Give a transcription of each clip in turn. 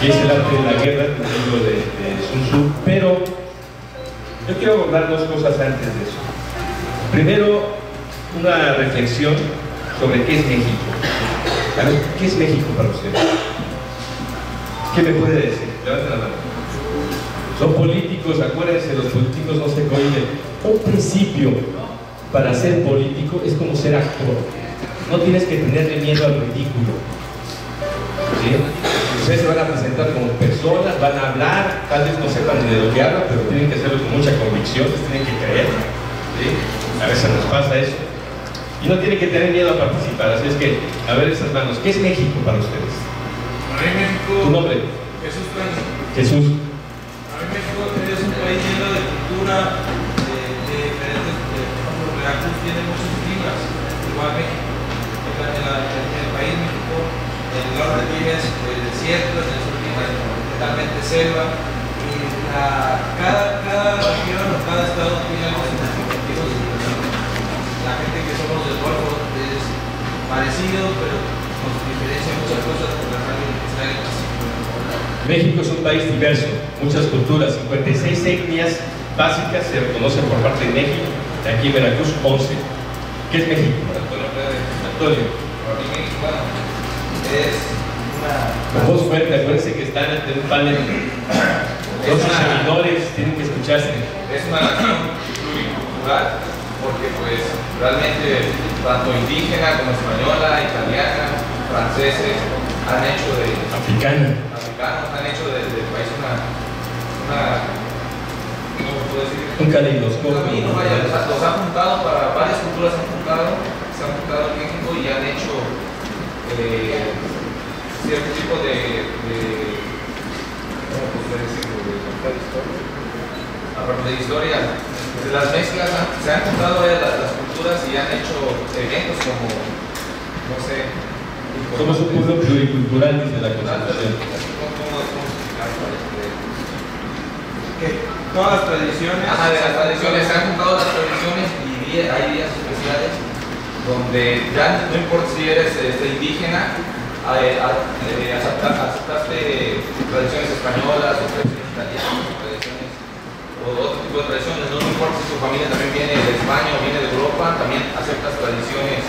que es el arte de la guerra, un libro de Sun Tzu, pero yo quiero abordar dos cosas antes de eso. Primero, una reflexión sobre qué es México. A ver, ¿qué es México para ustedes? ¿Qué me puede decir? Levanten la mano. Son políticos, acuérdense, los políticos no se cohiben. Un principio para ser político es como ser actor. No tienes que tenerle miedo al ridículo. ¿Sí? Ustedes se van a presentar como personas, van a hablar, tal vez no sepan ni de lo que hablan, pero tienen que hacerlo con mucha convicción, les tienen que creer. ¿Sí? A veces nos pasa eso. Y no tienen que tener miedo a participar. Así es que, a ver esas manos, ¿qué es México para ustedes? Para mí México... ¿Tu nombre? Jesús Franco. Jesús. Para mí México es un país lleno de cultura, de diferentes... Por ejemplo, Veracruz tiene muchos climas, igual México. En el país México, en el norte tienes desiertos, en el sur tienes totalmente selva. Y cada región o cada estado tiene algo significativo. La gente que somos del Golfo es parecido, pero nos diferencia muchas cosas por la radio que está en el Pacífico. México es un país diverso, muchas culturas, 56 etnias básicas se reconocen por parte de México, de aquí en Veracruz 11. ¿Qué es México? Antonio. Para mí México, bueno, es una... Con voz fuerte, acuérdense que están ante un panel. Los seguidores tienen que escucharse. Es una nación pluricultural, porque pues realmente tanto indígena como española, italiana, franceses han hecho Africanos han hecho del país una ¿cómo puedo decir? Un caleidoscopio. Los han juntado para varias culturas, se han juntado en México y han hecho cierto tipo de ¿cómo puedo decirlo? De historia. Las mezclas se han juntado las culturas y han hecho eventos como, no sé... Somos un pueblo pluricultural, dice la Constitución. Todas las tradiciones... de las tradiciones, se han juntado las tradiciones y hay días especiales donde ya no importa si eres indígena, aceptaste tradiciones españolas o tradiciones italianas o otro tipo de tradiciones, no importa si tu familia también viene de España o viene de Europa, también aceptas tradiciones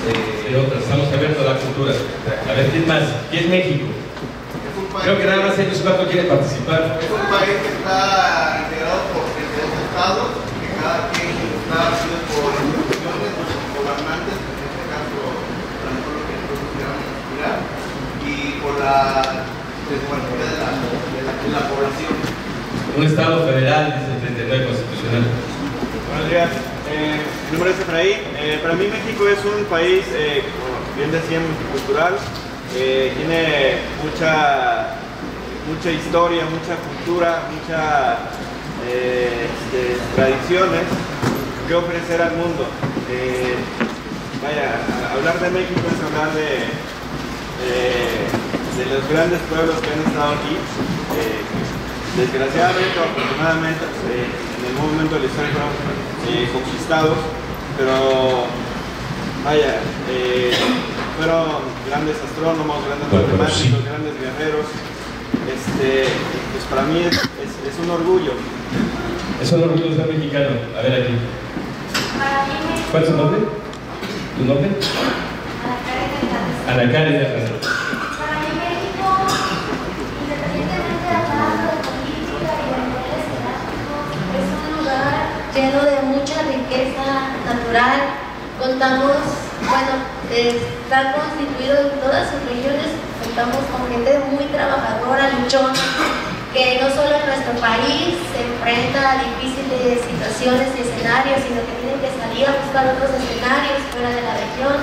de otras. Estamos abiertos a la cultura. A ver, ¿quién más? ¿Qué es México? Creo que nada más ellos cuatro quieren participar. Es un país que está integrado por 32 estados, que cada quien está regido por instituciones, por gobernantes, en este caso, a lo mejor lo que nosotros queramos aspirar, y por la desigualdad de la población. Un estado federal, dice el 39 constitucional. Buenos días, mi nombre es Efraín. Para mí México es un país, como bien decía, multicultural. Tiene mucha historia, mucha cultura, muchas tradiciones que ofrecer al mundo. Hablar de México es hablar de los grandes pueblos que han estado aquí. Desgraciadamente o afortunadamente, en algún momento de la historia fueron conquistados, pero fueron grandes astrónomos, grandes matemáticos, grandes guerreros. Pues para mí es un orgullo. Es un orgullo ser mexicano. A ver aquí. ¿Cuál es su nombre? ¿Tu nombre? Ana Karen de Hernández. Para mí México, independientemente de hablar de política y de niveles geográficos, es un lugar lleno de mucha riqueza natural. Contamos, está constituido en todas sus regiones, contamos con gente muy trabajadora, luchona, que no solo en nuestro país se enfrenta a difíciles situaciones y escenarios, sino que tienen que salir a buscar otros escenarios fuera de la región.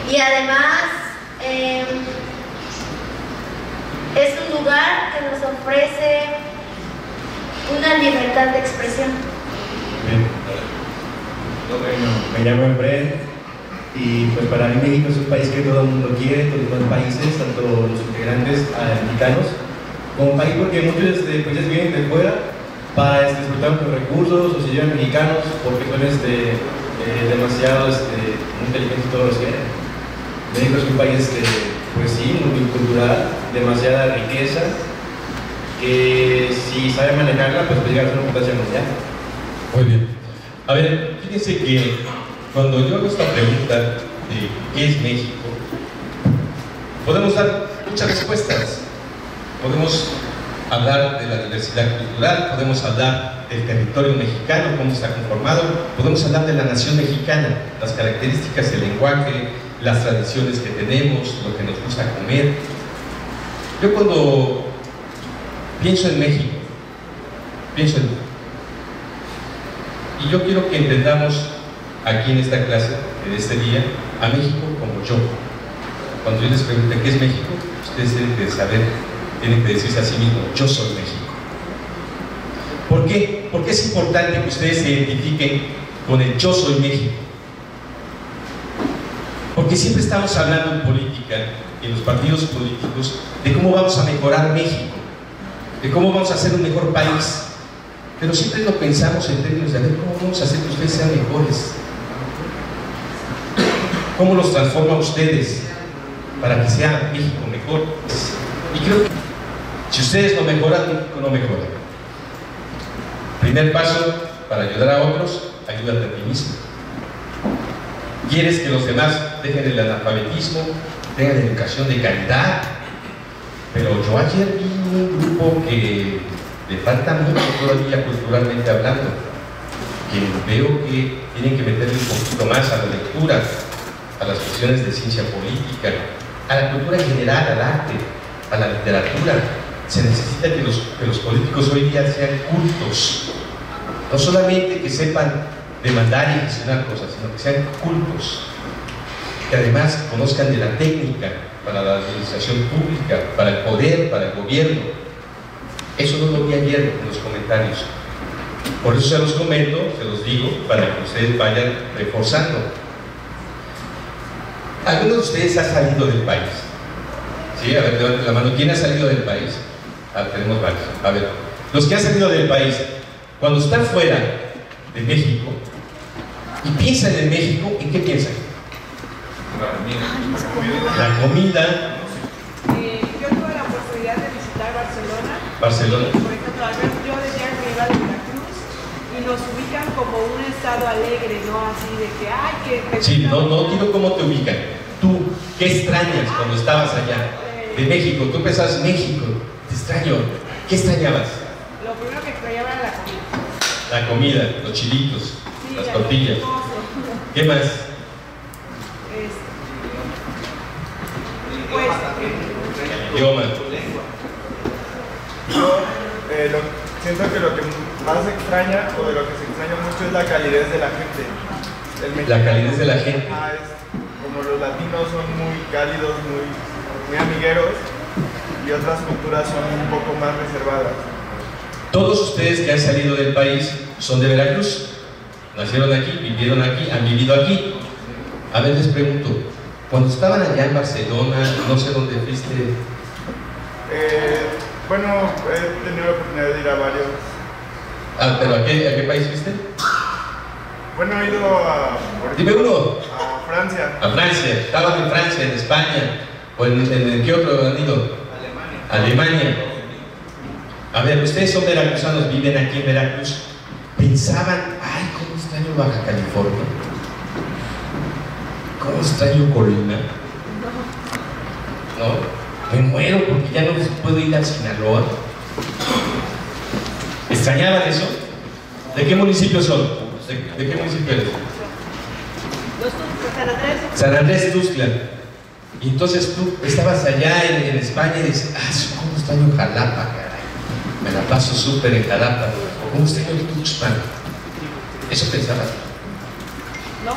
Y además es un lugar que nos ofrece una libertad de expresión. Me llamo Efraín y pues para mí México es un país que todo el mundo quiere, todos los países, tanto los integrantes mexicanos, como un país porque muchos pues, vienen de fuera para disfrutar de los recursos o se llevan mexicanos porque son demasiado muy inteligentes todos los que México es un país pues sí, multicultural, demasiada riqueza, que si sabe manejarla, pues puede llegar a ser una potencia mundial. Muy bien. A ver, fíjense que cuando yo hago esta pregunta de ¿qué es México?, podemos dar muchas respuestas. Podemos hablar de la diversidad cultural, podemos hablar del territorio mexicano, cómo está conformado, podemos hablar de la nación mexicana, las características del lenguaje, las tradiciones que tenemos, lo que nos gusta comer. Yo cuando pienso en México, pienso en... Y yo quiero que entendamos aquí en esta clase, en este día, a México como yo. Cuando yo les pregunte qué es México, ustedes tienen que saber, tienen que decirse a sí mismos, yo soy México. ¿Por qué? Porque es importante que ustedes se identifiquen con el yo soy México. Porque siempre estamos hablando en política, en los partidos políticos, de cómo vamos a mejorar México, de cómo vamos a hacer un mejor país. Pero siempre lo pensamos en términos de a ver cómo vamos a hacer que ustedes sean mejores. ¿Cómo los transforma a ustedes para que sea México mejor? Y creo que si ustedes no mejoran, México no mejora. Primer paso para ayudar a otros, ayúdate a ti mismo. ¿Quieres que los demás dejen el analfabetismo, tengan educación de calidad? Pero yo ayer vi un grupo que le falta mucho todavía culturalmente hablando, que veo que tienen que meterle un poquito más a la lectura, a las cuestiones de ciencia política, a la cultura en general, al arte, a la literatura. Se necesita que los políticos hoy día sean cultos, no solamente que sepan demandar y gestionar cosas, sino que sean cultos, que además conozcan de la técnica para la administración pública, para el poder, para el gobierno. Eso no lo vi ayer en los comentarios. Por eso se los comento, se los digo, para que ustedes vayan reforzando. ¿Alguno de ustedes ha salido del país? ¿Sí? A ver, levanten la mano. ¿Quién ha salido del país? Tenemos varios. A ver, los que han salido del país, cuando están fuera de México y piensan en México, ¿en qué piensan? La comida. Yo tuve la oportunidad de visitar Barcelona. Barcelona. Por ejemplo, yo decía que iba de Veracruz y nos ubican como un estado alegre, ¿no? Así de que, ay, que... Sí, no digo cómo te ubican. Tú, ¿qué extrañas cuando estabas allá? De México, tú pensabas México, te extraño. ¿Qué extrañabas? Lo primero que extrañaba era la comida. La comida, los chilitos, Sí, las tortillas. ¿Qué más? Pues, Idioma. Yo siento que lo que más extraña, o de lo que se extraña mucho, es la calidez de la gente. La calidez de la gente. Como los latinos son muy cálidos, muy amigueros, y otras culturas son un poco más reservadas. Todos ustedes que han salido del país son de Veracruz. Nacieron aquí, vivieron aquí, han vivido aquí. A ver, les pregunto, cuando estaban allá en Barcelona, no sé dónde fuiste. Bueno, he tenido la oportunidad de ir a varios. ¿Pero a qué país fuiste? Bueno, he ido a... Dime uno. A Francia. A Francia. Estaban en Francia, en España. ¿O en qué otro han ido? Alemania. A ver, ustedes son veracruzanos, viven aquí en Veracruz. Pensaban, ay, cómo extraño Baja California. ¿Cómo extraño Colima? ¿No? Me muero porque ya no puedo ir al Sinaloa. ¿Extrañaban eso? ¿De qué municipio son? ¿De qué municipio eres? San Andrés. San Andrés Tuxtla. Y entonces tú estabas allá en España y dices, ¿cómo extraño Jalapa, caray? Me la paso súper en Jalapa. ¿O cómo extraño Tuxpan? Eso pensabas. No.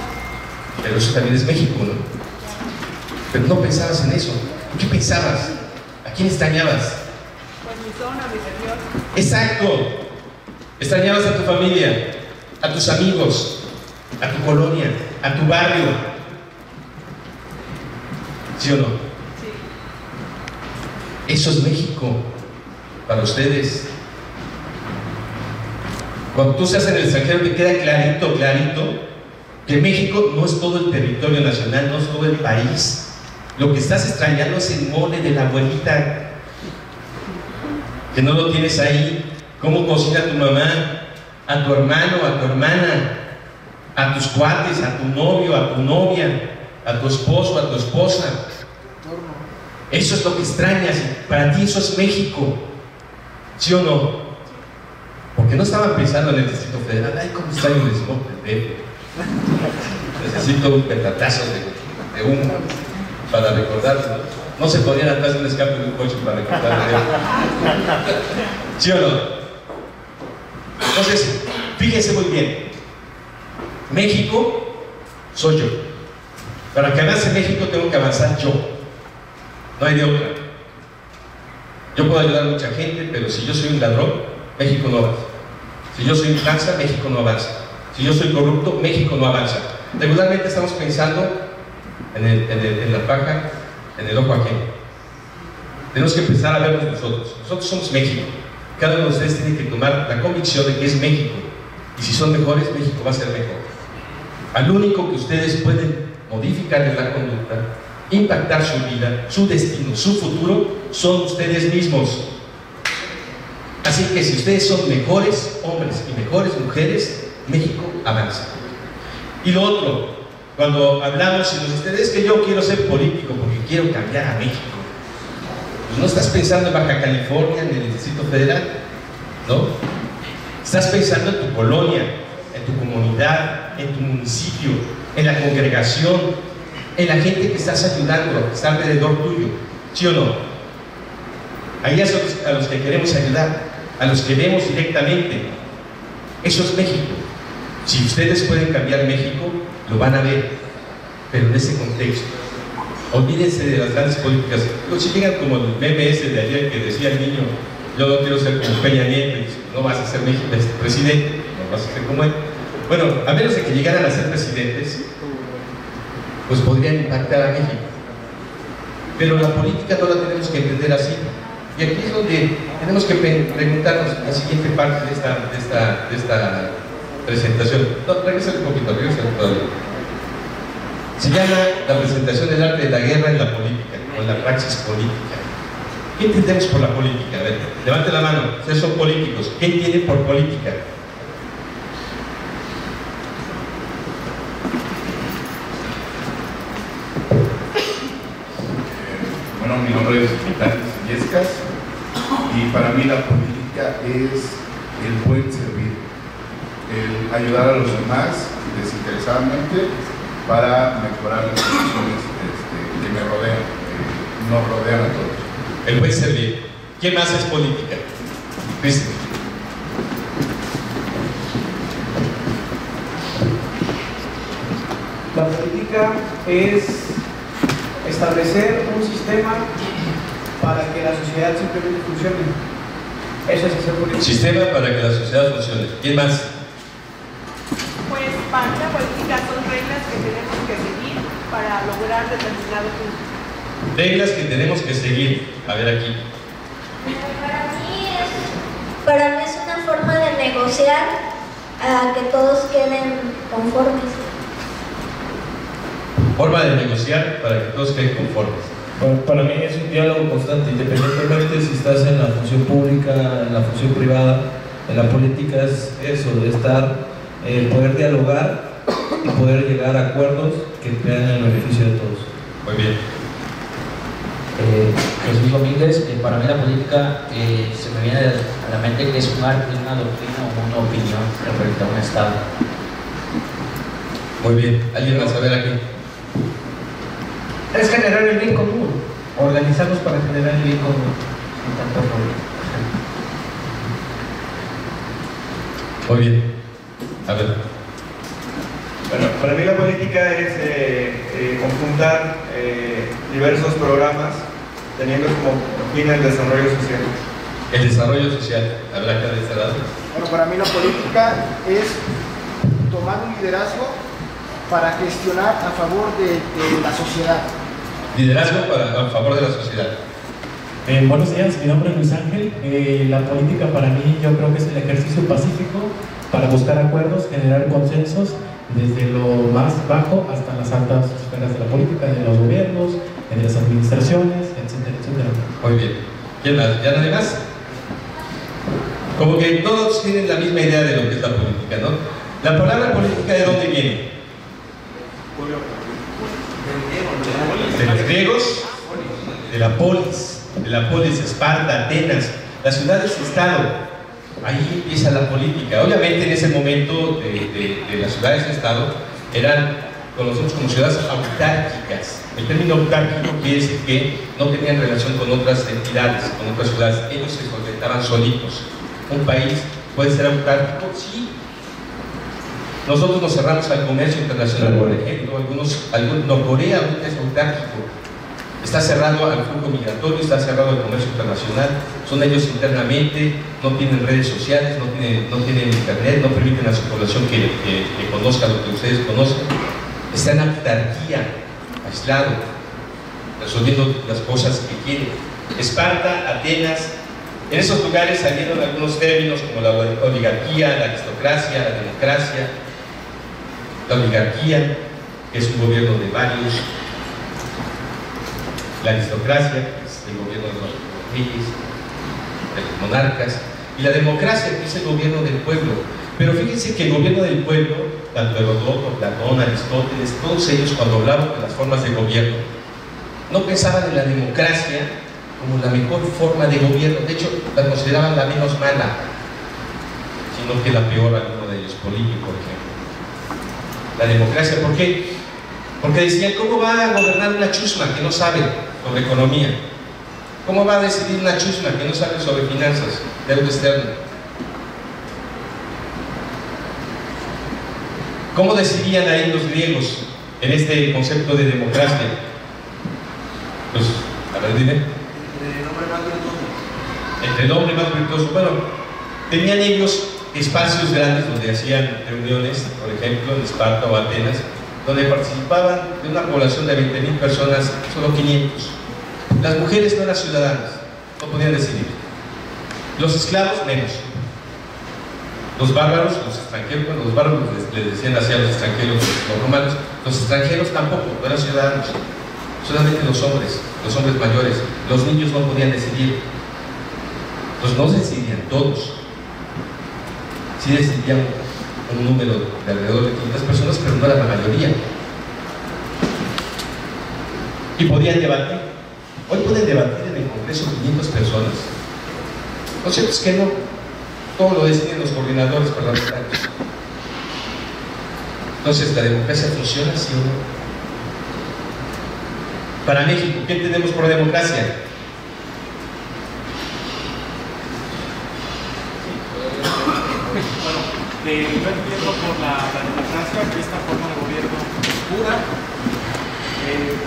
Pero eso también es México, ¿no? Pero no pensabas en eso. ¿Qué pensabas? ¿A quién extrañabas? Pues mi zona, mi región. Exacto. Extrañabas a tu familia, a tus amigos, a tu colonia, a tu barrio. ¿Sí o no? Sí. Eso es México para ustedes. Cuando tú estás en el extranjero te queda clarito que México no es todo el territorio nacional, no es todo el país. Lo que estás extrañando es el mole de la abuelita, que no lo tienes ahí. Cómo cocina tu mamá, a tu hermano, a tu hermana, a tus cuates, a tu novio, a tu novia, a tu esposo, a tu esposa. Eso es lo que extrañas. Para ti eso es México, ¿sí o no? Porque no estaban pensando en el Distrito Federal. Ay, cómo extraño el smog del DF. Necesito un petatazo de humo para recordarlo. No se podían atrás de un escape de un coche para recordarlo. ¿Sí o no? Entonces, fíjense muy bien. México soy yo. Para que avance México tengo que avanzar yo. No hay de otra. Yo puedo ayudar a mucha gente, pero si yo soy un ladrón, México no avanza. Si yo soy un tranza, México no avanza. Si yo soy corrupto, México no avanza. Regularmente estamos pensando en la paja, en el ojo ajeno. Tenemos que empezar a vernos nosotros. Nosotros somos México. Cada uno de ustedes tiene que tomar la convicción de que es México. Y si son mejores, México va a ser mejor. Al único que ustedes pueden modificar la conducta, impactar su vida, su destino, su futuro, son ustedes mismos. Así que si ustedes son mejores hombres y mejores mujeres, México avanza. Y lo otro, cuando hablamos y nos dicen, es que yo quiero ser político porque quiero cambiar a México. Pues no estás pensando en Baja California, en el Distrito Federal, ¿no? Estás pensando en tu colonia, en tu comunidad, en tu municipio, en la congregación, en la gente que estás ayudando, que está alrededor tuyo, ¿sí o no? Ahí es a los que queremos ayudar, a los que vemos directamente. Eso es México. Si ustedes pueden cambiar México, lo van a ver, pero en ese contexto. Olvídense de las grandes políticas. Luego, si llegan como el meme ese de ayer que decía el niño, yo no quiero ser como Peña Nieto, y dice, no vas a ser presidente, no vas a ser como él. Bueno, a menos de que llegaran a ser presidentes, pues podrían impactar a México. Pero la política no la tenemos que entender así. Y aquí es donde tenemos que preguntarnos la siguiente parte de esta presentación. No, regresa un poquito, todavía. Se llama la presentación del arte de la guerra en la política, o en la praxis política. ¿Qué entendemos por la política? A ver, levante la mano, ustedes son políticos. ¿Qué entienden por política? Bueno, mi nombre es Vitalis Illescas y para mí la política es el buen servir, el ayudar a los demás desinteresadamente para mejorar las condiciones que me rodean, que nos rodean a todos. El buen servir. ¿Qué más es política? Cristian. La política es establecer un sistema para que la sociedad simplemente funcione. Eso es hacer política. Sistema para que la sociedad funcione. ¿Quién más? Pues para mí la política son reglas que tenemos que seguir para lograr determinado punto. Reglas que tenemos que seguir. A ver aquí. Para mí es una forma de negociar a que todos queden conformes. Forma de negociar para que todos queden conformes. Para mí es un diálogo constante, independientemente si estás en la función pública, en la función privada. En la política es eso, de estar, poder dialogar y poder llegar a acuerdos que vean el beneficio de todos. Muy bien. Jesús Domínguez, para mí la política se me viene a la mente que es un arte, una doctrina o una opinión referente a un Estado. Muy bien. ¿Alguien más a ver aquí? Es generar el bien común, organizarnos para generar el bien común. Muy bien. A ver. Bueno, para mí la política es conjuntar diversos programas teniendo como fin el desarrollo social. El desarrollo social. ¿Habrá acá de este lado? Bueno, para mí la política es tomar un liderazgo para gestionar a favor de la sociedad. Liderazgo a favor de la sociedad. Buenos días, mi nombre es Luis Ángel. La política para mí yo creo que es el ejercicio pacífico para buscar acuerdos, generar consensos desde lo más bajo hasta las altas esferas de la política, de los gobiernos, en el Muy bien. ¿Quién más? ¿Ya nadie más? Como que todos tienen la misma idea de lo que es la política, ¿no? La palabra política, ¿de dónde viene? De los griegos, de la polis, Esparta, Atenas, las ciudades-estado. Ahí empieza la política. Obviamente en ese momento de las ciudades-estado eran conocidos como ciudades autárquicas. El término autárquico quiere decir que no tenían relación con otras entidades, con otras ciudades. Ellos se solventaban solitos. Un país puede ser autárquico, sí. Nosotros nos cerramos al comercio internacional, por ejemplo. Corea ahorita es autárquico. Está cerrado al flujo migratorio, está cerrado al comercio internacional. Son ellos internamente, no tienen redes sociales, no tienen internet, no permiten a su población que conozca lo que ustedes conocen. Está en autarquía, aislado, resolviendo las cosas que quieren. Esparta, Atenas, en esos lugares salieron algunos términos como la oligarquía, la aristocracia, la democracia. La oligarquía, que es un gobierno de varios. La aristocracia, que es el gobierno de los reyes, de los monarcas. Y la democracia, que es el gobierno del pueblo. Pero fíjense que el gobierno del pueblo, tanto Heródoto, Platón, Aristóteles, todos ellos cuando hablaban de las formas de gobierno, no pensaban en la democracia como la mejor forma de gobierno. De hecho, la consideraban la menos mala, sino que la peor, alguno de ellos, político, por ejemplo. La democracia, ¿por qué? Porque decían, ¿cómo va a gobernar una chusma que no sabe sobre economía? ¿Cómo va a decidir una chusma que no sabe sobre finanzas, deuda externa? ¿Cómo decidían ahí los griegos en este concepto de democracia? Pues, a ver, dime. Entre el hombre más virtuoso. Bueno, tenían ellos espacios grandes donde hacían reuniones, por ejemplo, en Esparta o Atenas, donde participaban de una población de 20.000 personas, solo 500. Las mujeres no eran ciudadanas, no podían decidir. Los esclavos, menos. Los bárbaros, los extranjeros, bueno, los bárbaros les decían así a los extranjeros, los romanos, los extranjeros tampoco, no eran ciudadanos. Solamente los hombres mayores. Los niños no podían decidir. Pues no decidían todos. Sí decidían un número de alrededor de 500 personas, pero no era la mayoría. Y podían debatir. Hoy pueden debatir en el Congreso 500 personas. Lo cierto es que no. Todo lo deciden los coordinadores parlamentarios. Entonces, ¿la democracia funciona, sí o no? Para México, ¿qué entendemos por democracia? Yo entiendo por la democracia que esta forma de gobierno es pura.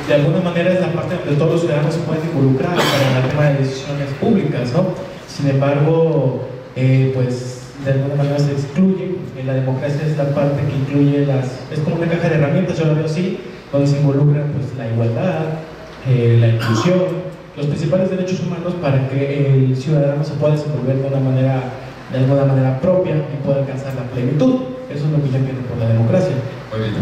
De alguna manera es la parte donde todos los ciudadanos se pueden involucrar para el tema de decisiones públicas, ¿no? Sin embargo, pues de alguna manera se excluye. La democracia es la parte que incluye es como una caja de herramientas, yo lo veo así, donde se involucran pues la igualdad, la inclusión, los principales derechos humanos para que el ciudadano se pueda desenvolver de alguna manera propia y pueda alcanzar la plenitud. Eso es lo que yo entiendo por la democracia. Muy bien.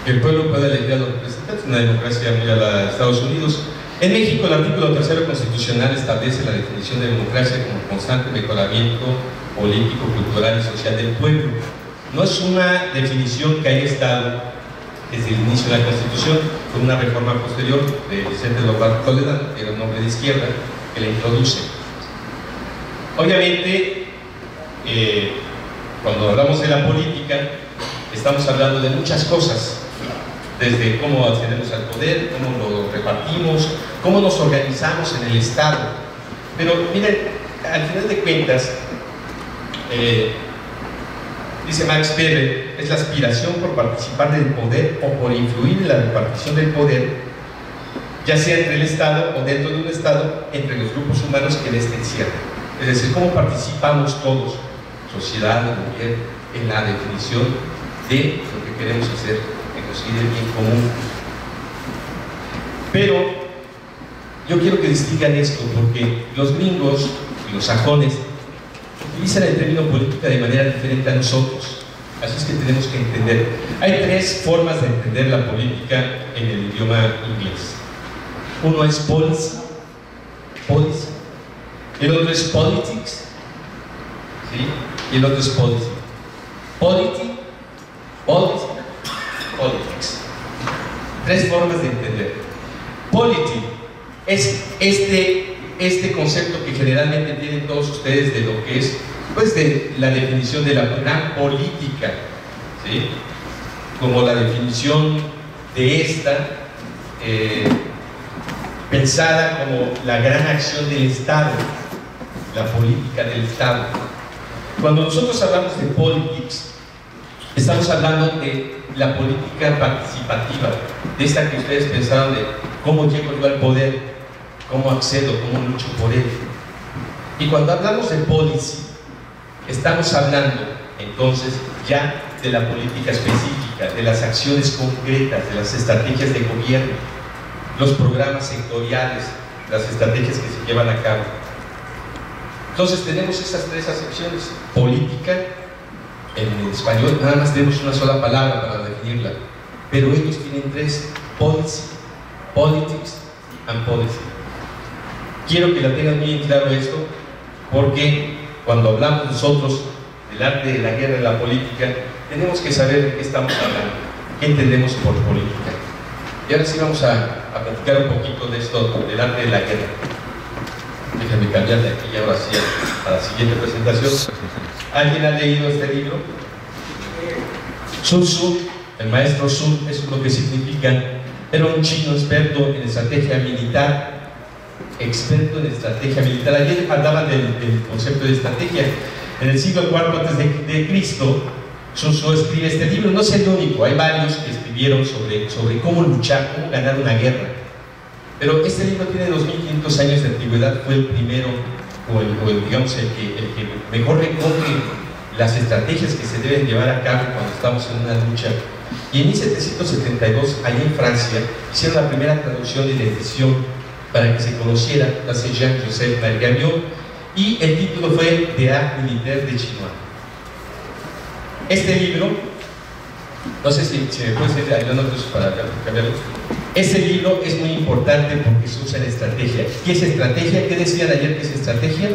Que el pueblo pueda elegir a los representantes, una democracia muy a la de Estados Unidos. En México, el artículo 3 constitucional establece la definición de democracia como constante mejoramiento político, cultural y social del pueblo. No es una definición que haya estado desde el inicio de la Constitución, con una reforma posterior de Vicente Lombardo Toledano, que era un hombre de izquierda, que la introduce. Obviamente, cuando hablamos de la política, estamos hablando de muchas cosas, desde cómo accedemos al poder, cómo lo repartimos, cómo nos organizamos en el Estado. Pero miren, al final de cuentas, dice Max Weber, es la aspiración por participar del poder o por influir en la repartición del poder, ya sea entre el Estado o dentro de un Estado, entre los grupos humanos que en este encierran. Es decir, cómo participamos todos, sociedad, gobierno, en la definición de lo que queremos hacer, en conseguir el bien común. Pero yo quiero que distingan esto, porque los gringos y los sajones utilizan el término política de manera diferente a nosotros. Así es que tenemos que entender. Hay tres formas de entender la política en el idioma inglés. Uno es policy, el otro es politics, ¿sí? Y el otro es policy. Politics. Tres formas de entender. Polity es este concepto que generalmente tienen todos ustedes de lo que es, pues, de la definición de la gran política, ¿sí? Como la definición de esta, pensada como la gran acción del Estado, la política del Estado. Cuando nosotros hablamos de politics, estamos hablando de la política participativa, de esta que ustedes pensaron de cómo llego yo al poder, cómo accedo, cómo lucho por él. Y cuando hablamos de policy, estamos hablando entonces ya de la política específica, de las acciones concretas, de las estrategias de gobierno, los programas sectoriales, las estrategias que se llevan a cabo. Entonces tenemos estas tres acepciones: política, en español nada más tenemos una sola palabra para definirla, pero ellos tienen tres: policy, politics and policy. Quiero que la tengan muy claro esto, porque cuando hablamos nosotros del arte de la guerra y la política, tenemos que saber de qué estamos hablando, qué entendemos por política. Y ahora sí vamos a platicar un poquito de esto, del arte de la guerra. Déjame cambiar de aquí y ahora sí a la siguiente presentación. ¿Alguien ha leído este libro? Sun Tzu, el maestro Sun, eso es lo que significa. Era un chino experto en estrategia militar. Ayer hablaban del concepto de estrategia. En el siglo IV a.C., Sun Tzu escribe este libro. No es el único, hay varios que escribieron sobre cómo luchar, cómo ganar una guerra. Pero este libro tiene 2500 años de antigüedad, fue el primero, digamos, el que mejor recoge las estrategias que se deben llevar a cabo cuando estamos en una lucha. Y en 1772, allá en Francia, hicieron la primera traducción y la edición para que se conociera, la hace Jean-Joseph Marie-Gagnon, y el título fue De Art Militaire de Chinois. Este libro, no sé si me puedes decir ayudándonos para cambiarlo. Este libro es muy importante porque se usa en estrategia. ¿Qué es estrategia? ¿Qué decían ayer que es estrategia?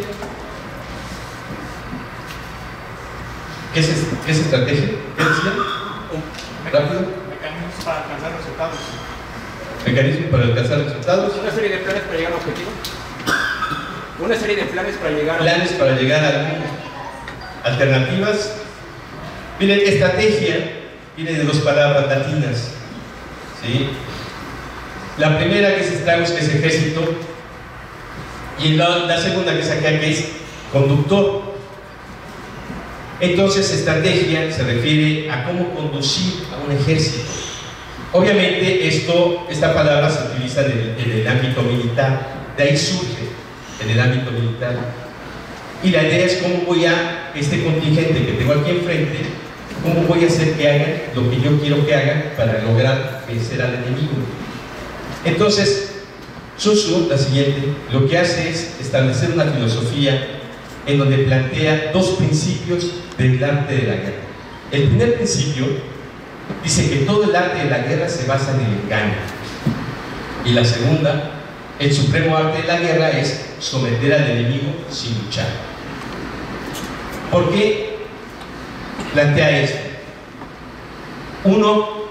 ¿Qué es estrategia? ¿Qué decían? ¿Rápido? Mecanismos para alcanzar resultados. ¿Mecanismos para alcanzar resultados? Una serie de planes para llegar a un objetivo. Una serie de planes para llegar a planes para llegar a alternativas. Miren, estrategia viene de dos palabras latinas, ¿sí? La primera que es estragos, que es ejército, y la segunda que es acá, que es conductor. Entonces, estrategia se refiere a cómo conducir a un ejército. Obviamente, esta palabra se utiliza en el ámbito militar, de ahí surge en el ámbito militar. Y la idea es cómo voy a, este contingente que tengo aquí enfrente, cómo voy a hacer que hagan lo que yo quiero que hagan para lograr vencer al enemigo. Entonces, Sun Tzu, la siguiente, lo que hace es establecer una filosofía en donde plantea dos principios del arte de la guerra. El primer principio dice que todo el arte de la guerra se basa en el engaño. Y la segunda, el supremo arte de la guerra es someter al enemigo sin luchar. ¿Por qué plantea esto? Uno,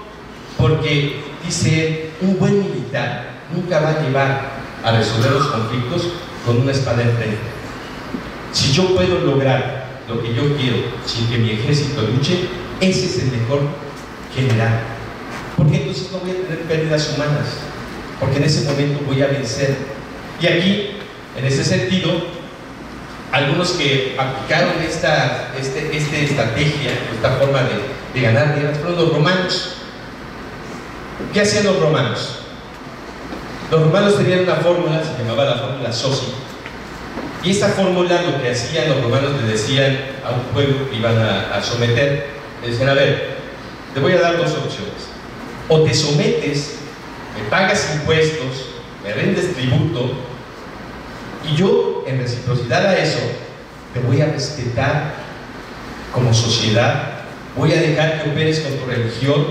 porque dice, un buen militar nunca va a llevar a resolver los conflictos con una espada enfrente. Si yo puedo lograr lo que yo quiero sin que mi ejército luche, ese es el mejor general. Porque entonces no voy a tener pérdidas humanas, porque en ese momento voy a vencer. Y aquí, en ese sentido, algunos que aplicaron esta estrategia, esta forma de ganar guerras, fueron los romanos. ¿Qué hacían los romanos? Los romanos tenían una fórmula, se llamaba la fórmula Soci, y esta fórmula lo que hacían los romanos, le decían a un pueblo que iban a someter, le decían, a ver, te voy a dar dos opciones: o te sometes, me pagas impuestos, me rendes tributo, y yo, en reciprocidad a eso, te voy a respetar como sociedad, voy a dejar que operes con tu religión,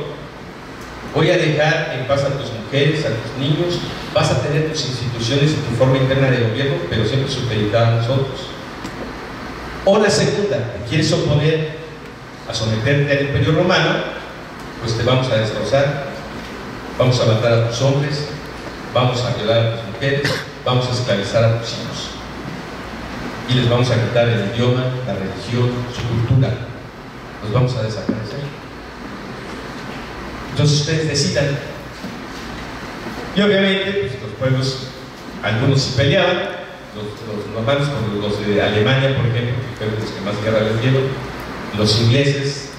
voy a dejar en paz a tus mujeres, a tus niños, vas a tener tus instituciones y tu forma interna de gobierno, pero siempre supeditada a nosotros. O la segunda, te quieres oponer a someterte al Imperio Romano, pues te vamos a destrozar, vamos a matar a tus hombres, vamos a violar a tus mujeres, vamos a esclavizar a tus hijos y les vamos a quitar el idioma, la religión, su cultura, los vamos a desaparecer. Entonces ustedes decidan. Y obviamente pues, los pueblos, algunos se peleaban, los normandos con los de Alemania, por ejemplo, que fueron los que más guerra les dieron, los ingleses,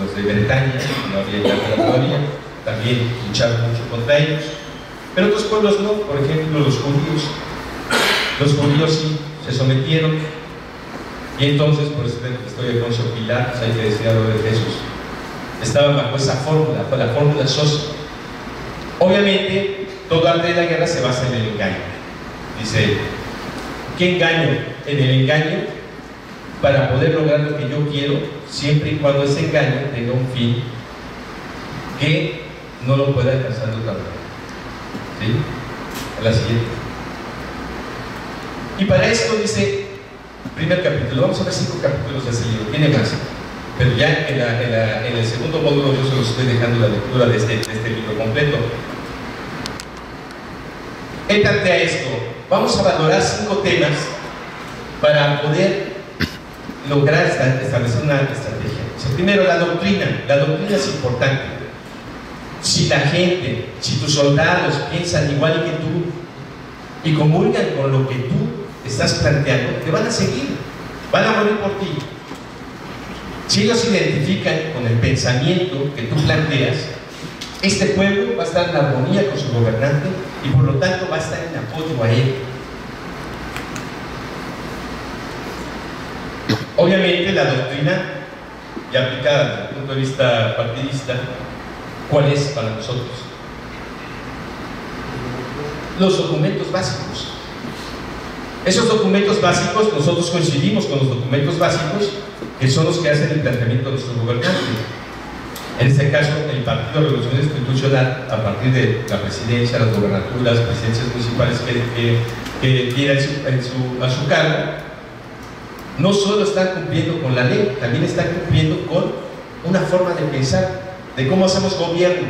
los de Bretaña, no había Inglaterra todavía, también lucharon mucho contra ellos, pero otros pueblos no. Por ejemplo, los judíos sí se sometieron, y entonces, por eso estoy de Poncio Pilatos, hay que decir algo de Jesús, estaban bajo esa fórmula, bajo la fórmula SOS. Obviamente, todo arte de la guerra se basa en el engaño. Dice, ¿qué engaño? En el engaño, para poder lograr lo que yo quiero, siempre y cuando ese engaño tenga un fin que no lo pueda alcanzar de otra manera. ¿Sí? A la siguiente. Y para esto dice, primer capítulo, vamos a ver 5 capítulos de ese libro, tiene más, pero ya en el segundo módulo yo se los estoy dejando la lectura de este libro completo. Éntrate a esto, vamos a valorar 5 temas para poder lograr establecer una estrategia. O sea, primero, la doctrina es importante. Si la gente, si tus soldados piensan igual que tú y comulgan con lo que tú estás planteando, te van a seguir, van a morir por ti. Si ellos se identifican con el pensamiento que tú planteas, este pueblo va a estar en armonía con su gobernante y por lo tanto va a estar en apoyo a él. Obviamente la doctrina, ya aplicada desde el punto de vista partidista, ¿cuál es para nosotros? Los documentos básicos. Esos documentos básicos, nosotros coincidimos con los documentos básicos que son los que hacen el planteamiento de nuestro gobernante. En este caso, el Partido Revolucionario Institucional, a partir de la presidencia, las gobernaturas, las presidencias municipales que tiene a su cargo, no solo están cumpliendo con la ley, también están cumpliendo con una forma de pensar, de cómo hacemos gobierno.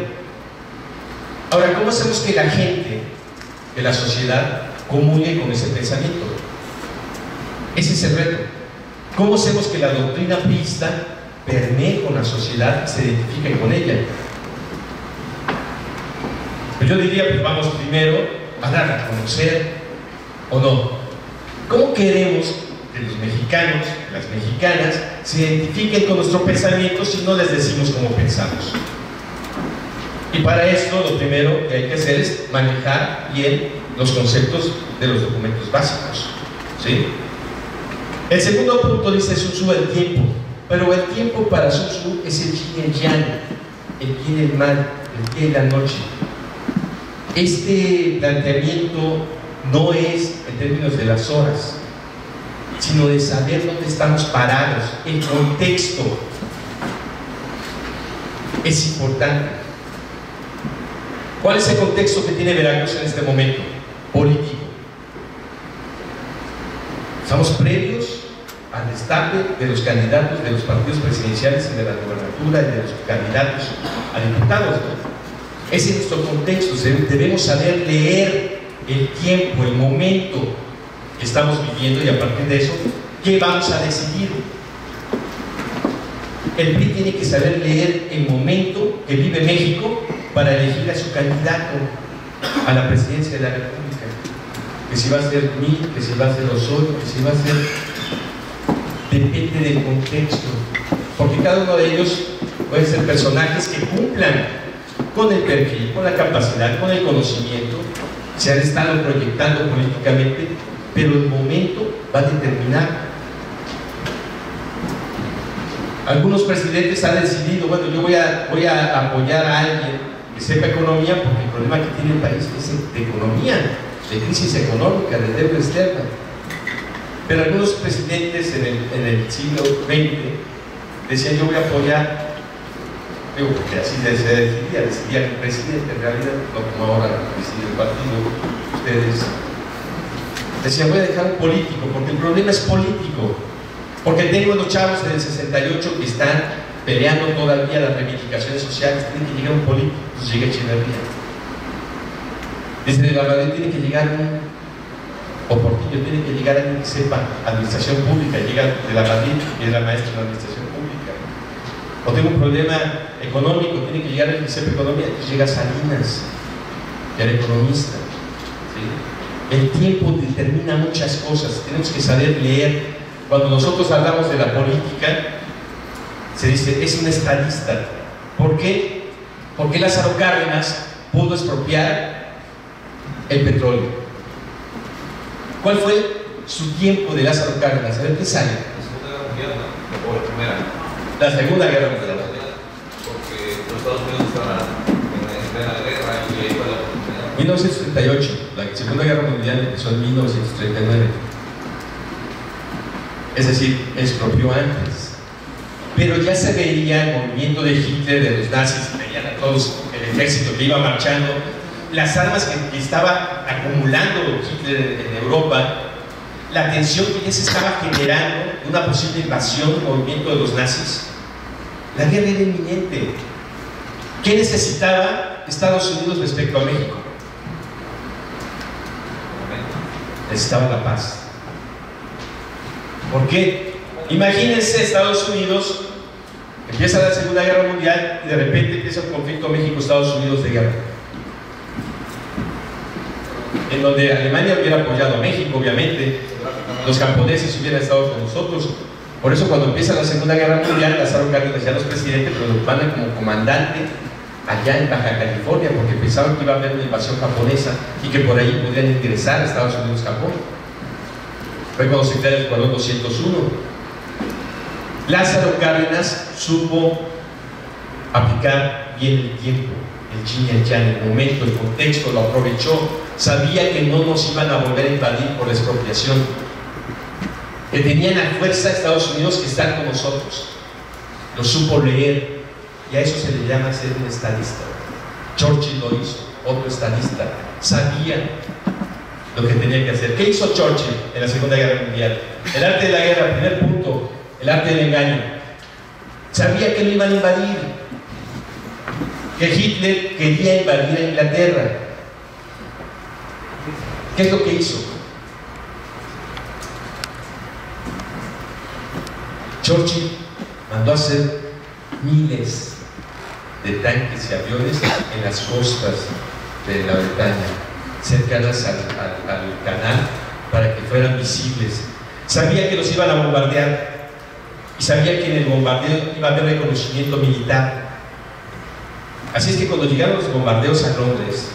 Ahora, ¿cómo hacemos que la gente, que la sociedad, comulgue con ese pensamiento? Ese es el reto. ¿Cómo hacemos que la doctrina priista permee con la sociedad y se identifique con ella? Pues yo diría, pues vamos primero a dar a conocer, ¿o no? ¿Cómo queremos que los mexicanos, las mexicanas, se identifiquen con nuestro pensamiento si no les decimos cómo pensamos? Y para esto lo primero que hay que hacer es manejar bien los conceptos de los documentos básicos, ¿sí? El segundo punto dice Sun Tzu, el tiempo. Pero el tiempo para Sun Tzu es el yin y el yang, el bien y el mal, el día y la noche. Este planteamiento no es en términos de las horas, sino de saber dónde estamos parados, el contexto es importante. ¿Cuál es el contexto que tiene Veracruz en este momento? Político. Estamos previos al destape de los candidatos de los partidos presidenciales y de la gobernatura y de los candidatos a diputados, ¿no? Ese es nuestro contexto. Debemos saber leer el tiempo, el momento que estamos viviendo y a partir de eso, ¿qué vamos a decidir? El PRI tiene que saber leer el momento que vive México para elegir a su candidato a la presidencia de la República. Que si va a ser Mí, que si va a ser Osorio, que si va a ser... Depende del contexto, porque cada uno de ellos puede ser personajes que cumplan con el perfil, con la capacidad, con el conocimiento, se han estado proyectando políticamente, pero el momento va a determinar. Algunos presidentes han decidido, bueno, yo voy a apoyar a alguien que sepa economía, porque el problema que tiene el país es de economía, de crisis económica, de deuda externa. Pero algunos presidentes en el siglo XX decían, yo voy a apoyar digo, porque así se decidía el presidente, en realidad, no como ahora decide el partido, ustedes decían, voy a dejar un político, porque el problema es político, porque tengo los chavos del 68 que están peleando todavía las reivindicaciones sociales, tiene que llegar un político, entonces llega Echeverría. Desde la Madrid tiene que llegar un Portillo, tiene que llegar alguien que sepa administración pública, llega de la Madrid y es la maestra de la administración pública. O tengo un problema económico, tiene que llegar alguien que sepa economía, entonces llega Salinas, que era economista. ¿Sí? El tiempo determina muchas cosas, tenemos que saber leer. Cuando nosotros hablamos de la política, se dice, es un estadista. ¿Por qué? Porque Lázaro Cárdenas pudo expropiar el petróleo. ¿Cuál fue su tiempo de Lázaro Cárdenas? A ver qué sale. La Segunda Guerra Mundial, o la Primera. La Segunda Guerra Mundial. Porque los Estados Unidos estaban en plena guerra y ahí fue la oportunidad. 1938, la Segunda Guerra Mundial empezó en 1939. Es decir, expropió antes. Pero ya se veía el movimiento de Hitler, de los nazis, veían a todos el ejército que iba marchando, las armas que estaba acumulando Hitler en Europa, la tensión que ya se estaba generando, una posible invasión del movimiento de los nazis. La guerra era inminente. ¿Qué necesitaba Estados Unidos respecto a México? Necesitaba la paz. ¿Por qué? Imagínense Estados Unidos, empieza la Segunda Guerra Mundial y de repente empieza un conflicto México-Estados Unidos de guerra, en donde Alemania hubiera apoyado a México, obviamente, los japoneses hubieran estado con nosotros. Por eso cuando empieza la Segunda Guerra Mundial, Lázaro Cárdenas ya no es presidente, pero lo mandan como comandante allá en Baja California, porque pensaban que iba a haber una invasión japonesa y que por ahí podrían ingresar a Estados Unidos-Japón. Fue cuando se crea el Escuadrón 201. Lázaro Cárdenas supo aplicar bien el tiempo, el yin y el yang, el momento, el contexto, lo aprovechó. Sabía que no nos iban a volver a invadir por la expropiación, que tenían a fuerza Estados Unidos que están con nosotros. Lo supo leer, y a eso se le llama ser un estadista. Churchill lo hizo, otro estadista. Sabía lo que tenía que hacer. ¿Qué hizo Churchill en la Segunda Guerra Mundial? El arte de la guerra, primer punto, el arte del engaño. Sabía que lo iban a invadir, que Hitler quería invadir a Inglaterra. ¿Qué es lo que hizo? Churchill mandó a hacer miles de tanques y aviones en las costas de la Bretaña, cercanas al canal, para que fueran visibles. Sabía que los iban a bombardear y sabía que en el bombardeo iba a haber reconocimiento militar. Así es que cuando llegaron los bombardeos a Londres,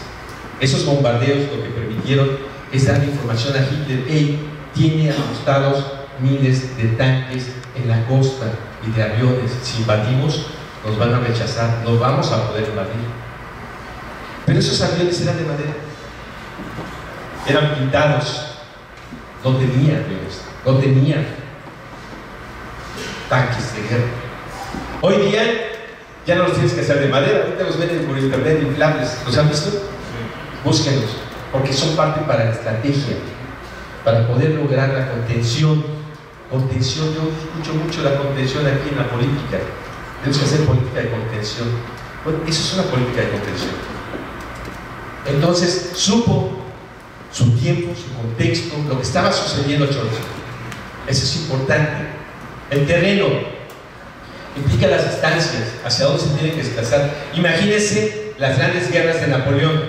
esos bombardeos lo que permitieron es dar información a Hitler: hey, tiene ajustados miles de tanques en la costa y de aviones. Si invadimos, nos van a rechazar, no vamos a poder invadir. Pero esos aviones eran de madera, eran pintados, no tenían aviones, no tenían tanques de guerra. Hoy día ya no los tienes que hacer de madera, ahorita los venden por internet inflables. ¿Los han visto? Búsquenlos, porque son parte para la estrategia, para poder lograr la contención. Contención, yo escucho mucho la contención aquí en la política. Tenemos que hacer política de contención. Bueno, eso es una política de contención. Entonces, supo su tiempo, su contexto, lo que estaba sucediendo a Churchill. Eso es importante. El terreno implica las distancias, hacia dónde se tiene que desplazar. Imagínense las grandes guerras de Napoleón.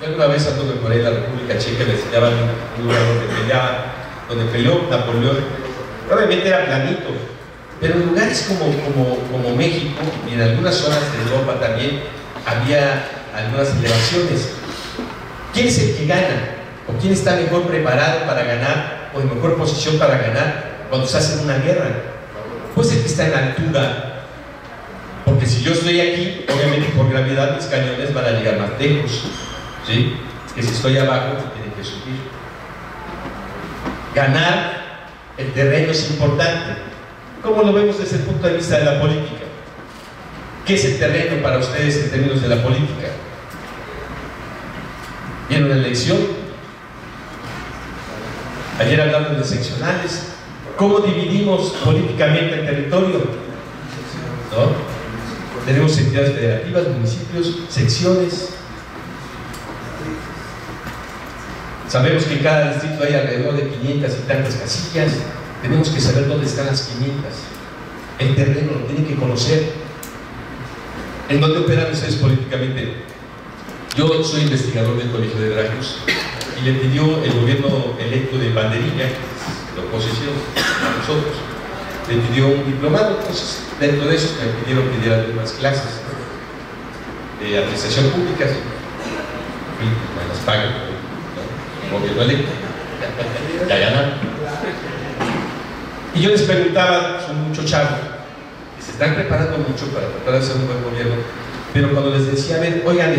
Yo alguna vez anduve por ahí en la República Checa, le enseñaban un lugar donde peleó Napoleón. Obviamente era planito, pero en lugares como México y en algunas zonas de Europa también había algunas elevaciones. ¿Quién es el que gana? ¿O quién está mejor preparado para ganar o en mejor posición para ganar cuando se hace una guerra? Pues el que está en altura, porque si yo estoy aquí, obviamente por gravedad mis cañones van a llegar más lejos, ¿sí? Que si estoy abajo, tienen que subir. Ganar el terreno es importante. ¿Cómo lo vemos desde el punto de vista de la política? ¿Qué es el terreno para ustedes en términos de la política? ¿Viene una elección? Ayer hablamos de seccionales. ¿Cómo dividimos políticamente el territorio? ¿No? Tenemos entidades federativas, municipios, secciones. Sabemos que en cada distrito hay alrededor de 500 y tantas casillas. Tenemos que saber dónde están las 500. El terreno lo tienen que conocer. ¿En dónde operan ustedes políticamente? Yo soy investigador del Colegio de Veracruz y le pidió el gobierno electo de Banderilla, la oposición, a nosotros, le pidió un diplomado. Entonces, dentro de eso me pidieron que diera algunas clases de administración pública. Me las pagan, ¿no? Gobierno electo. Ya ganan. Y yo les preguntaba, son muchos chavos, que se están preparando mucho para tratar de hacer un buen gobierno, pero cuando les decía, a ver, oigan,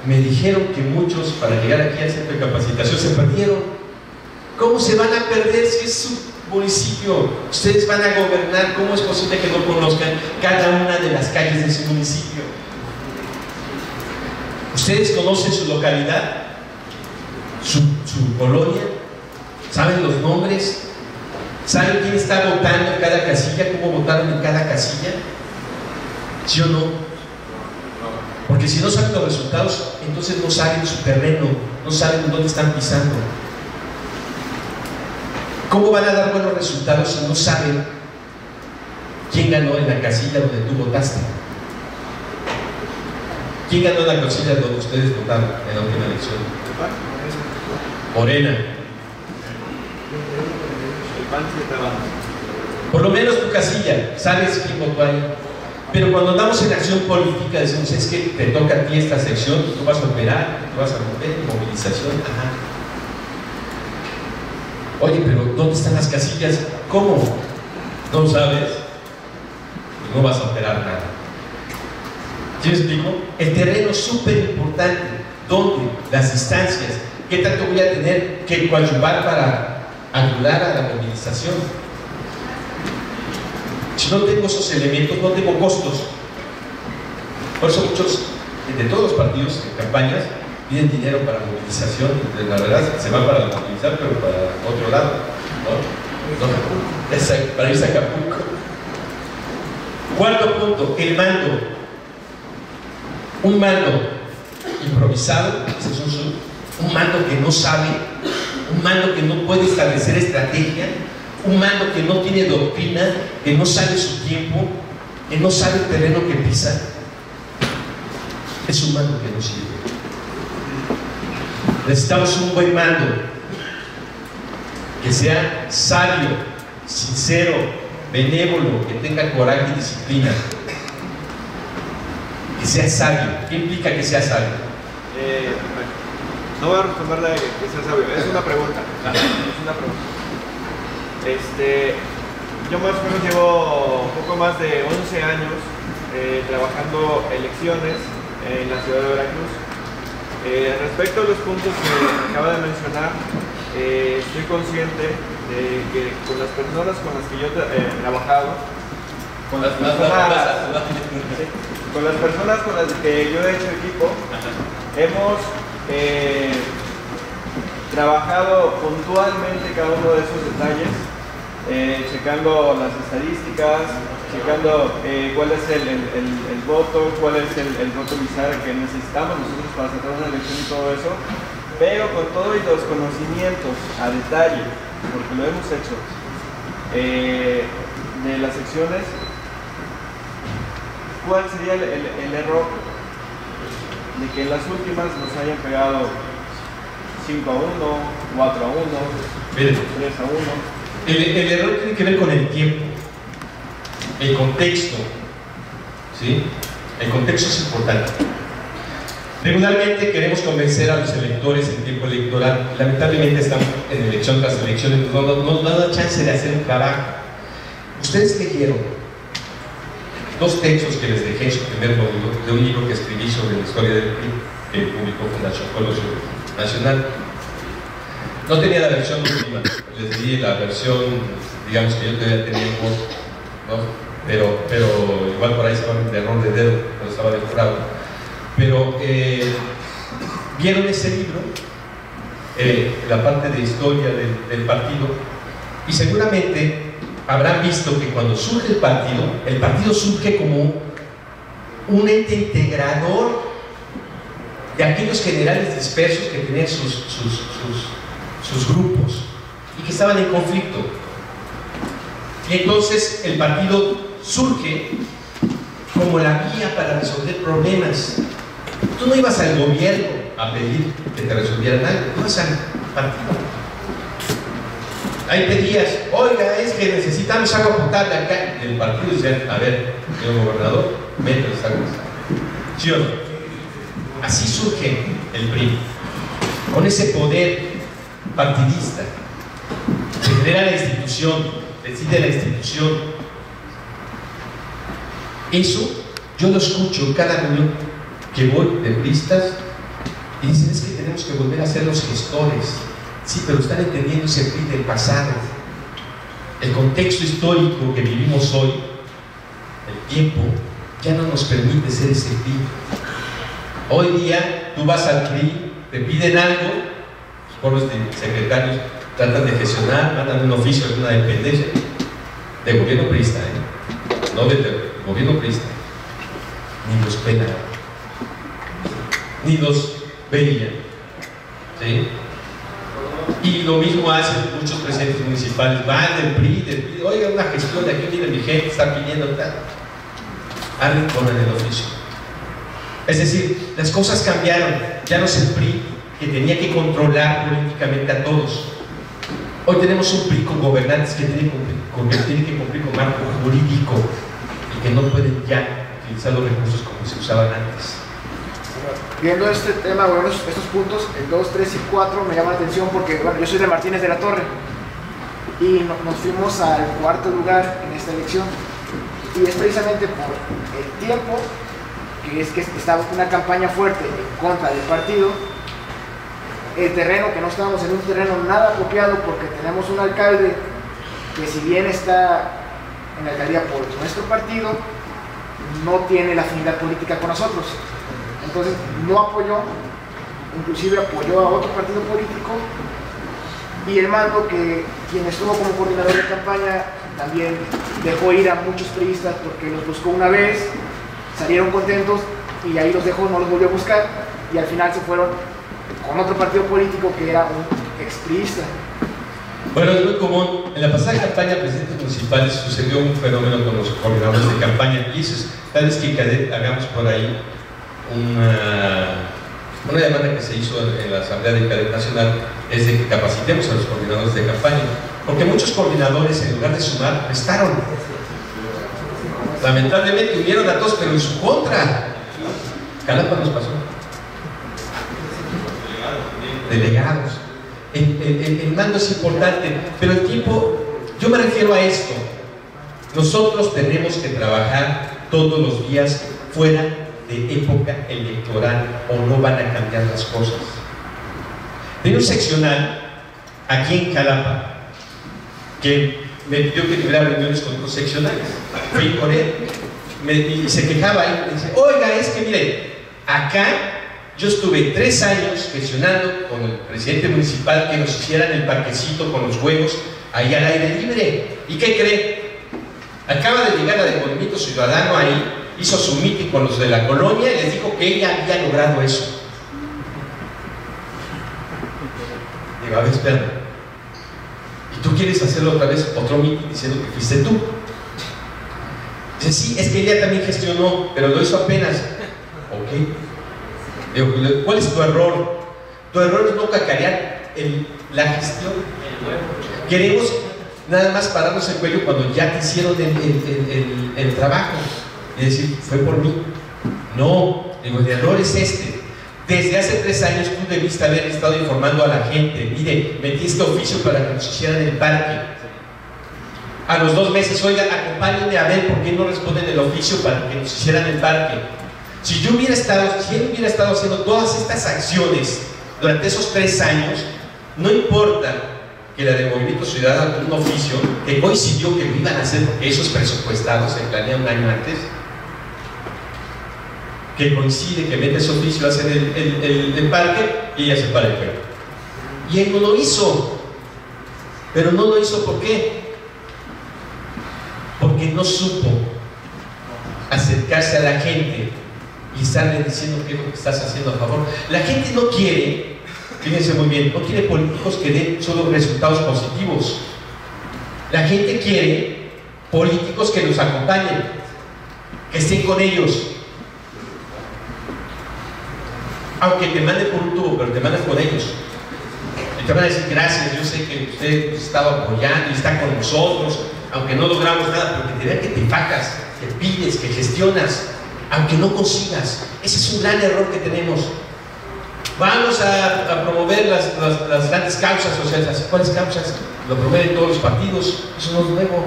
me dijeron que muchos para llegar aquí al centro de capacitación se perdieron. ¿Cómo se van a perder si es su municipio? Ustedes van a gobernar. ¿Cómo es posible que no conozcan cada una de las calles de su municipio? ¿Ustedes conocen su localidad? ¿Su colonia? ¿Saben los nombres? ¿Saben quién está votando en cada casilla? ¿Cómo votaron en cada casilla? ¿Sí o no? Porque si no saben los resultados, entonces no saben su terreno, no saben dónde están pisando. ¿Cómo van a dar buenos resultados si no saben quién ganó en la casilla donde tú votaste? ¿Quién ganó en la casilla donde ustedes votaron en la última elección? Morena. Por lo menos tu casilla, sabes quién votó ahí. Pero cuando andamos en acción política decimos, es que te toca a ti esta sección, tú vas a operar, tú vas a mover, movilización, ajá. Oye, pero ¿dónde están las casillas? ¿Cómo? ¿No sabes? Pues no vas a operar nada. ¿Sí me explico? El terreno es súper importante. ¿Dónde? Las distancias. ¿Qué tanto voy a tener que coadyuvar para ayudar a la movilización? Si no tengo esos elementos, no tengo costos. Por eso muchos, de todos los partidos en campañas, piden dinero para movilización. La verdad, se va para movilizar, pero para otro lado, ¿no? Para irse a Acapulco. Cuarto punto, el mando. Un mando improvisado, un mando que no sabe, un mando que no puede establecer estrategia, un mando que no tiene doctrina, que no sabe su tiempo, que no sabe el terreno que pisa. Es un mando que no sirve. Necesitamos un buen mando que sea sabio, sincero, benévolo, que tenga coraje y disciplina, que sea sabio. ¿Qué implica que sea sabio? No voy a responderle que sea sabio, es una pregunta. Es una pregunta. Yo más o menos llevo un poco más de 11 años trabajando elecciones en la ciudad de Veracruz. Respecto a los puntos que acaba de mencionar, estoy consciente de que con las personas con las que yo he trabajado, con las personas con las que yo he hecho equipo, hemos trabajado puntualmente cada uno de esos detalles, checando las estadísticas, checando cuál es el voto, cuál es el voto bisagra que necesitamos nosotros para sacar una elección y todo eso, pero con todos los conocimientos a detalle, porque lo hemos hecho, de las secciones, ¿cuál sería el error de que en las últimas nos hayan pegado 5-1, 4-1, 3-1? El error tiene que ver con el tiempo, el contexto, ¿sí? El contexto es importante. Regularmente queremos convencer a los electores en tiempo electoral. Lamentablemente estamos en elección tras elección y no nos da chance de hacer un trabajo. Ustedes leyeron 2 textos que les dejé en su primer módulo de un libro que escribí sobre la historia del PRI que publicó Fundación Colosio Nacional. No tenía la versión última, les di la versión, digamos, que yo todavía tenía en voz, ¿no? pero igual por ahí se va de error de dedo cuando estaba de jurado. Pero vieron ese libro, la parte de historia del partido, y seguramente habrán visto que cuando surge el partido surge como un ente integrador de aquellos generales dispersos que tenían sus grupos y que estaban en conflicto. Y entonces el partido surge como la vía para resolver problemas. Tú no ibas al gobierno a pedir que te resolvieran algo, tú ibas al partido. Ahí pedías, oiga, es que necesitamos agua potable acá. Y el partido decía, a ver, señor gobernador, métale esa agua. ¿Sí o no? Así surge el PRI, con ese poder partidista. Se genera la institución, decide la institución. Eso yo lo escucho en cada reunión que voy de priistas y dicen, es que tenemos que volver a ser los gestores. Sí, pero están entendiendo ese PRI del pasado, el contexto histórico que vivimos hoy, el tiempo ya no nos permite ser ese PRI. Hoy día tú vas al PRI, te piden algo, los pobres secretarios tratan de gestionar, mandan un oficio de una dependencia de gobierno priista, no de gobierno priista, ni los pelan, ni los veían, ¿sí? Y lo mismo hacen muchos presidentes municipales, van del PRI, oiga, una gestión de aquí, mire, mi gente está pidiendo tal, ponen el oficio. Es decir, las cosas cambiaron, ya no es el PRI que tenía que controlar políticamente a todos. Hoy tenemos un PRI con gobernantes que tienen que cumplir con marco jurídico y que no pueden ya utilizar los recursos como se usaban antes. Viendo este tema, bueno, estos puntos, el 2, 3 y 4 me llaman la atención porque, bueno, yo soy de Martínez de la Torre y nos fuimos al cuarto lugar en esta elección, y es precisamente por el tiempo que es que estaba una campaña fuerte en contra del partido, el terreno, que no estábamos en un terreno nada apropiado porque tenemos un alcalde que, si bien está en la alcaldía por nuestro partido, no tiene la afinidad política con nosotros. Entonces no apoyó, inclusive apoyó a otro partido político, y el mando, que quien estuvo como coordinador de campaña, también dejó ir a muchos priistas porque los buscó una vez, salieron contentos y ahí los dejó, no los volvió a buscar, y al final se fueron con otro partido político que era un expriista. Bueno, es muy común. En la pasada campaña de presidentes municipales sucedió un fenómeno con los coordinadores de campaña, y eso es, tal vez que hagamos por ahí una demanda que se hizo en la Asamblea de Cadet Nacional, es de que capacitemos a los coordinadores de campaña, porque muchos coordinadores, en lugar de sumar, restaron. Lamentablemente unieron a todos, pero en su contra. Jalapa nos pasó. Delegados. El mando es importante, pero el tiempo, yo me refiero a esto. Nosotros tenemos que trabajar todos los días fuera de época electoral, o no van a cambiar las cosas. Tenía un seccional aquí en Jalapa que me pidió que tuviera reuniones con otros seccionales. Fui con él y se quejaba ahí, me dice, oiga, es que mire, acá yo estuve 3 años gestionando con el presidente municipal que nos hicieran el parquecito con los juegos ahí al aire libre. ¿Y qué cree? Acaba de llegar la de Movimiento Ciudadano ahí, hizo su meeting con los de la colonia y les dijo que ella había logrado eso. Digo, a ver, espérame, ¿y tú quieres hacerlo otra vez, otro meeting diciendo que fuiste tú? Dice, sí, es que ella también gestionó, pero lo hizo apenas. Ok. Digo, ¿cuál es tu error? Tu error es no cacarear la gestión. Queremos nada más pararnos el cuello cuando ya te hicieron el trabajo y decir, fue por mí. No, digo, el error es este. Desde hace 3 años tú debiste haber estado informando a la gente. Mire, metí este oficio para que nos hicieran el parque. A los 2 meses, oiga, acompáñenme a ver por qué no responden el oficio para que nos hicieran el parque. Si él hubiera estado haciendo todas estas acciones durante esos 3 años, no importa que la de Movimiento Ciudadano con un oficio que coincidió que lo iban a hacer porque eso es presupuestado, se planea un año antes, que coincide que mete ese oficio a hacer el parque y ella se para el pueblo. Y él no lo hizo, pero no lo hizo ¿por qué? Porque no supo acercarse a la gente y estarle diciendo qué es lo que estás haciendo a favor. La gente no quiere, fíjense muy bien, no quiere políticos que den solo resultados positivos. La gente quiere políticos que los acompañen, que estén con ellos. Aunque te mande por un tubo, pero te mandas con ellos. Y te van a decir gracias, yo sé que usted estaba apoyando y está con nosotros, aunque no logramos nada, porque te vean que te enfacas, que pides, que gestionas, aunque no consigas. Ese es un gran error que tenemos. Vamos a promover las grandes causas sociales. ¿Cuáles causas? Lo promueven todos los partidos, eso no es nuevo.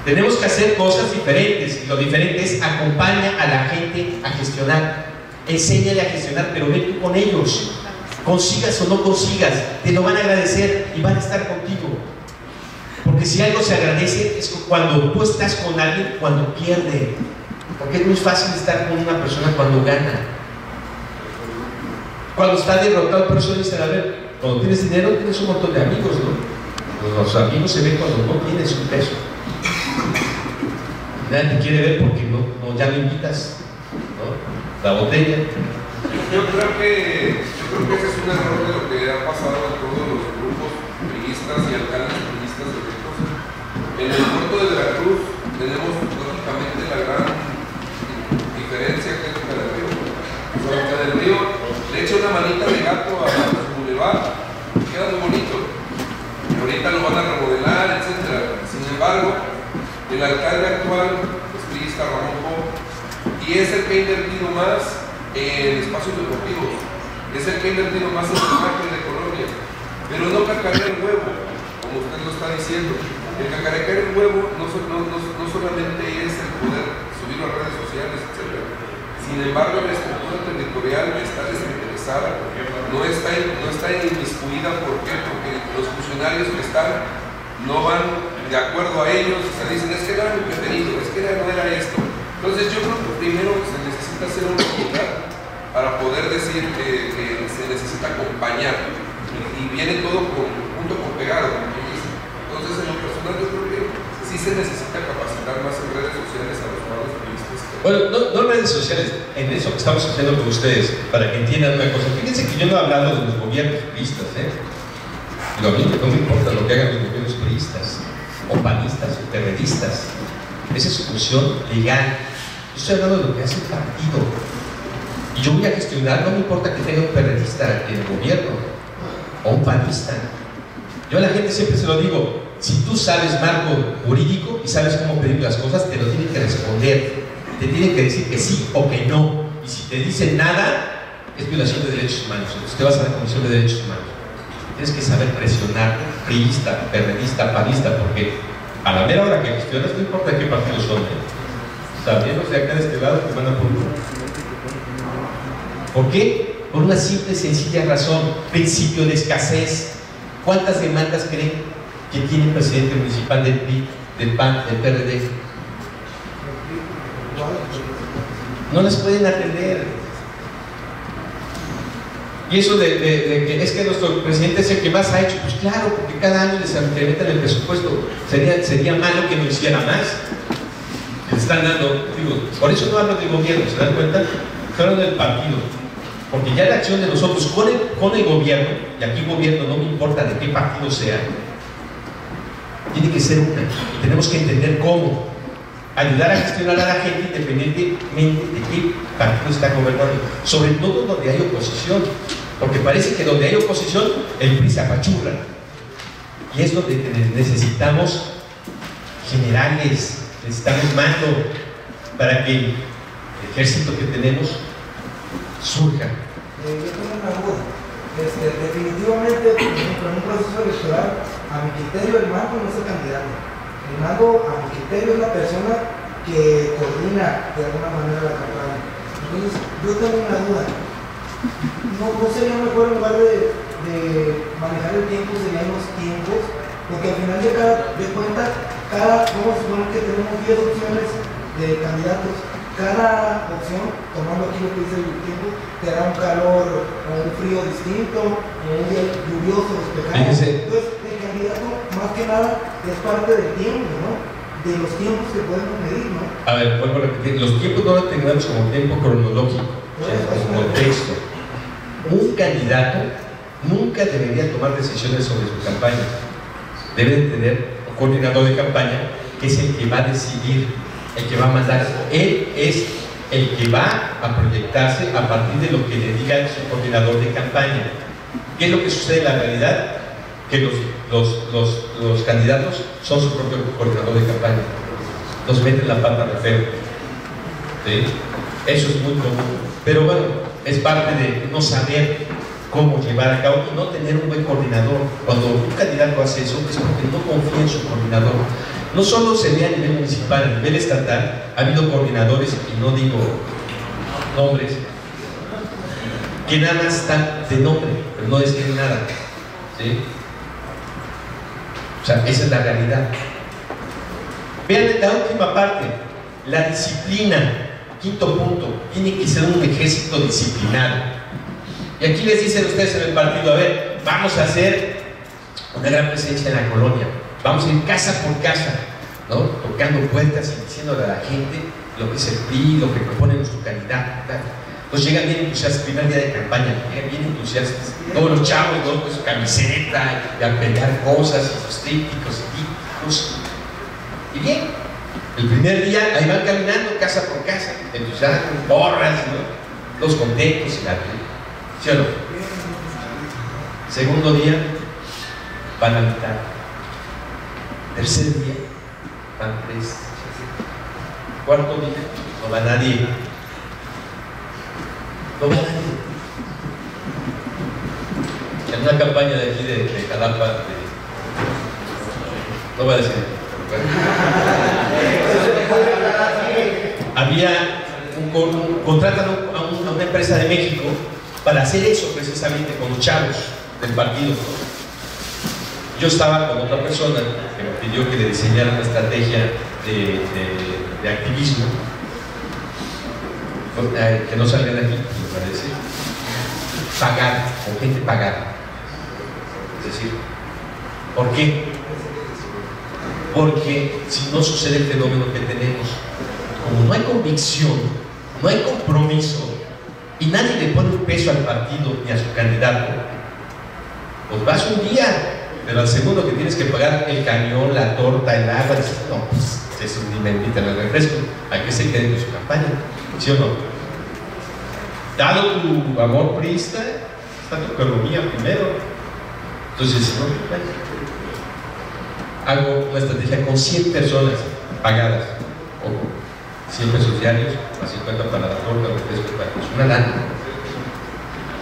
Tenemos que hacer cosas diferentes, y lo diferente es acompaña a la gente a gestionar. Enséñale a gestionar, pero ven tú con ellos. Consigas o no consigas, te lo van a agradecer y van a estar contigo. Porque si algo se agradece es cuando tú estás con alguien cuando pierde. Porque es muy fácil estar con una persona cuando gana. Cuando está derrotado, por eso dicen, a ver, cuando tienes dinero tienes un montón de amigos, ¿no? Los amigos se ven cuando no tienes un peso. Nadie te quiere ver porque ya lo invitas, ¿no? La botella. Yo creo que ese es un error de lo que ha pasado en todos los grupos priistas y alcaldes priistas de Veracruz. En el puerto de Veracruz tenemos lógicamente la gran diferencia que es Boca del Río. Boca del Río le echa una manita de gato a su bulevar, queda muy bonito. Ahorita lo van a remodelar, etc. Sin embargo, el alcalde actual es priista, Ramón Po, y es el que ha invertido más en espacios deportivos, es el que ha invertido más en el parque de Colombia, pero no cacarear el huevo, como usted lo está diciendo. El cacarear el huevo no solamente es el poder subirlo a redes sociales, etc. Sin embargo, la estructura territorial está desinteresada, no está inmiscuida. ¿Por qué? Porque los funcionarios que están no van de acuerdo a ellos, o sea, dicen, es que era mi preferido, es que no era esto. Entonces yo creo que primero se necesita hacer una unidad para poder decir que se necesita acompañar y viene todo junto con pegado. Entonces en lo personal yo creo que sí se necesita capacitar más en redes sociales a los padres periodistas. Bueno, no redes sociales, en eso que estamos haciendo con ustedes, para que entiendan una cosa. Fíjense que yo no he hablado de los gobiernos priistas, y a mí no me importa lo que hagan los gobiernos priistas, o panistas, o terroristas. Esa es su función legal. Yo estoy hablando de lo que hace el partido. Y yo voy a gestionar, no me importa que tenga un periodista en el gobierno o un panista. Yo a la gente siempre se lo digo, si tú sabes marco jurídico y sabes cómo pedir las cosas, te lo tienen que responder. Te tienen que decir que sí o que no. Y si te dicen nada, es violación de derechos humanos. Entonces te vas a la Comisión de Derechos Humanos. Tienes que saber presionar, priista, periodista, panista, porque a la mera hora que gestionas, no importa qué partido son. También los de acá de este lado te van a poner. ¿Por qué? Por una simple y sencilla razón, principio de escasez. ¿Cuántas demandas creen que tiene el presidente municipal del PRI, del PAN, del PRD? No las pueden atender. Y eso de que es que nuestro presidente es el que más ha hecho, pues claro, porque cada año les incrementan el presupuesto. Sería malo que no hiciera más. Les están dando, digo, por eso no hablo del gobierno, ¿se dan cuenta? Hablo del partido. Porque ya la acción de nosotros con el gobierno, y aquí gobierno no me importa de qué partido sea, tiene que ser una. Y tenemos que entender cómo ayudar a gestionar a la gente independientemente de qué partido está gobernando. Sobre todo donde hay oposición. Porque parece que donde hay oposición, el PRI se apachurra. Y es donde necesitamos generales, necesitamos mando para que el ejército que tenemos surja. Yo tengo una duda. Definitivamente, en un proceso electoral, a mi criterio, el mando no es el candidato. El mando, a mi criterio, es la persona que coordina de alguna manera la campaña. Entonces, yo tengo una duda. ¿No sería mejor, en lugar de manejar el tiempo serían los tiempos, porque al final de cuentas, vamos a suponer que tenemos 10 opciones de candidatos. Cada opción, tomando aquí lo que dice el tiempo, te da un calor o un frío distinto, o un día lluvioso, despejado. Entonces, el candidato, más que nada, es parte del tiempo, ¿no? De los tiempos que podemos medir, ¿no? A ver, vuelvo a repetir, los tiempos no los tengamos como tiempo cronológico, como contexto. Un candidato nunca debería tomar decisiones sobre su campaña. Debe de tener un coordinador de campaña que es el que va a decidir, el que va a mandar. Él es el que va a proyectarse a partir de lo que le diga su coordinador de campaña. ¿Qué es lo que sucede en la realidad? Que los candidatos son su propio coordinador de campaña. Nos meten la pata de feo. ¿Sí? Eso es muy común. Pero bueno, es parte de no saber cómo llevar a cabo y no tener un buen coordinador. Cuando un candidato hace eso es porque no confía en su coordinador. No solo se ve a nivel municipal, a nivel estatal, ha habido coordinadores, y no digo nombres, que nada más están de nombre, pero no deciden nada. ¿Sí? O sea, esa es la realidad. Vean la última parte, la disciplina. Quinto punto, tiene que ser un ejército disciplinado. Y aquí les dicen ustedes en el partido, a ver, vamos a hacer una gran presencia en la colonia, vamos a ir casa por casa, ¿no? Tocando puertas y diciéndole a la gente lo que es el PRI, lo que propone nuestro candidato. Pues llegan bien entusiastas, primer día de campaña, llegan bien entusiastas, todos los chavos, ¿no? Con su camiseta, y a pelear cosas, y sus trípticos y típicos. Y bien, el primer día ahí van caminando casa por casa, entusiastas, porras, ¿no? Todos contentos y la vida. ¿Sí o no? Segundo día, van a mitad. Tercer día, van 3. Cuarto día, no va nadie. No va nadie. En una campaña de aquí de Jalapa, no voy a decir, había contratan a una empresa de México para hacer eso precisamente con los chavos del partido. Yo estaba con otra persona que me pidió que le diseñara una estrategia de activismo, que no salga de aquí, me parece, pagar, con gente pagada. Es decir, ¿por qué? Porque si no sucede el fenómeno que tenemos, como no hay convicción, no hay compromiso y nadie le pone un peso al partido ni a su candidato, pues vas un día, pero al segundo que tienes que pagar el camión, la torta, el agua, dices, no, pues eso ni me invitan al refresco, a que se queden con su campaña, ¿sí o no? Dado tu amor priista, está tu economía primero. Entonces, no, hago una estrategia con 100 personas pagadas, ojo, 100 pesos diarios, a 50 para la torta, refresco, para una lana.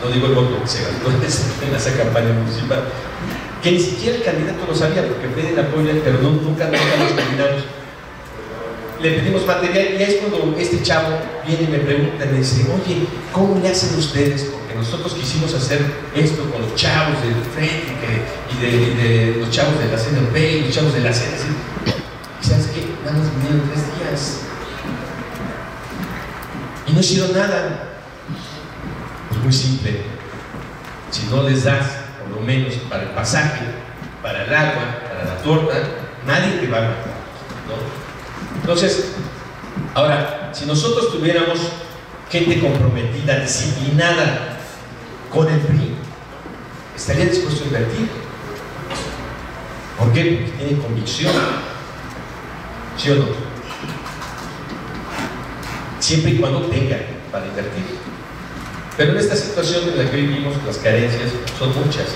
No digo el voto que se gastó en esa campaña municipal, que ni siquiera el candidato lo sabía, porque fue del apoyo, pero nunca nos terminamos. Le pedimos material y es cuando este chavo viene y me pregunta, me dice, oye, ¿cómo le hacen ustedes? Porque nosotros quisimos hacer esto con los chavos del frente y de los chavos de la CNP y los chavos de la CNC. Y ¿sabes qué? Nada más vinieron 3 días. Y no hicieron nada. Pues muy simple. Si no les das, por lo menos para el pasaje, para el agua, para la torta, nadie te va a matar, ¿no? Entonces, ahora, si nosotros tuviéramos gente comprometida, disciplinada con el PRI, estaría dispuesto a invertir. ¿Por qué? Porque tiene convicción. ¿Sí o no? Siempre y cuando tenga para invertir. Pero en esta situación en la que vivimos, las carencias son muchas.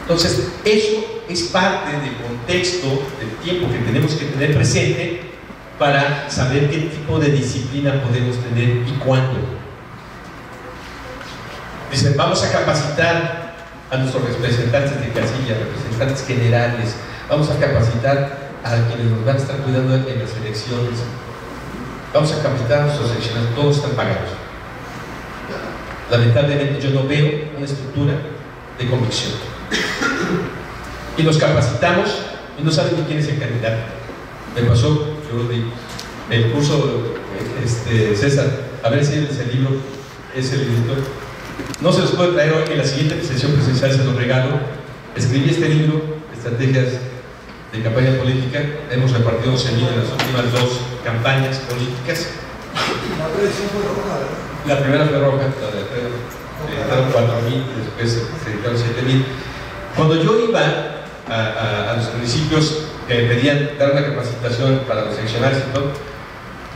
Entonces, eso es parte del contexto, del tiempo que tenemos que tener presente para saber qué tipo de disciplina podemos tener y cuándo. Dicen, vamos a capacitar a nuestros representantes de casilla, representantes generales, vamos a capacitar a quienes nos van a estar cuidando en las elecciones, vamos a capacitar a nuestros elecciones, todos están pagados. Lamentablemente yo no veo una estructura de convicción. Y nos capacitamos y no saben ni quién es el candidato. Me pasó, yo el curso, César, a ver si es el libro, es el editor. No se los puedo traer hoy, en la siguiente sesión presencial se los regalo. Escribí este libro, Estrategias de Campaña Política. Hemos repartido 11.000 en las últimas 2 campañas políticas. La predicción fue roja, ¿verdad? La primera fue roja, la de Alfredo. Se editaron 4.000, después se editaron 7.000. Cuando yo iba a los municipios que me pedían dar una capacitación para los seccionales y todo,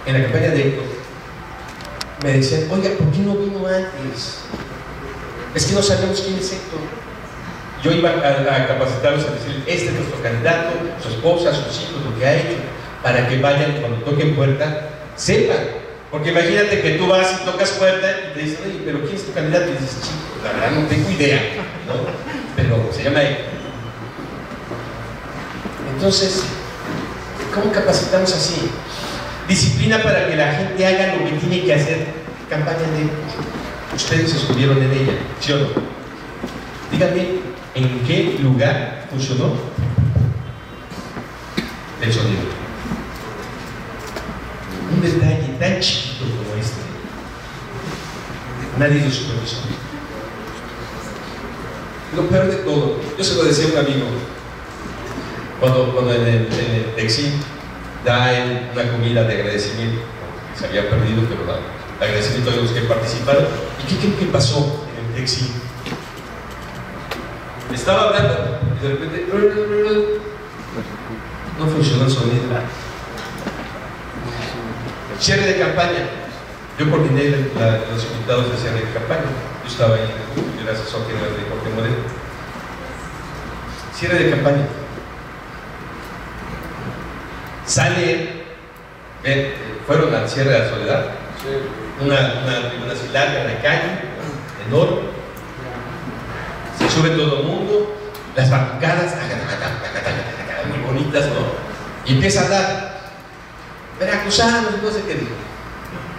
en la campaña de Héctor, me decían, oiga, ¿por qué no vino antes? Es que no sabemos quién es Héctor. Yo iba a capacitarlos a decir, este es nuestro candidato, su esposa, sus hijos, lo que ha hecho, para que vayan, cuando toquen puerta, sepan. Porque imagínate que tú vas y tocas puerta y te dicen, oye, pero ¿quién es tu candidato? Y dices, chico, la verdad no tengo idea, ¿no? Pero se llama Héctor. Entonces, ¿cómo capacitamos así? Disciplina para que la gente haga lo que tiene que hacer. Campaña de ustedes estuvieron en ella, ¿sí o no? Díganme, ¿en qué lugar funcionó el sonido? Un detalle tan chiquito como este, nadie lo supervisó. Lo peor de todo, yo se lo decía a un amigo, cuando en el Texim da una comida de agradecimiento, se había perdido, pero de agradecimiento a los que participaron. ¿Y qué creen que pasó en el Texim? Estaba hablando y de repente no funcionó el sonido. Cierre de campaña. Yo coordiné los invitados de cierre de campaña. Yo estaba ahí, yo era asesor general de Jorge Moreno. Cierre de campaña. Sale, fueron al cierre de la Soledad, una tribuna así larga en la calle, enorme, se sube todo el mundo, las batucadas, muy bonitas, ¿no? Y empieza a hablar, veracruzanos, no sé qué dijo,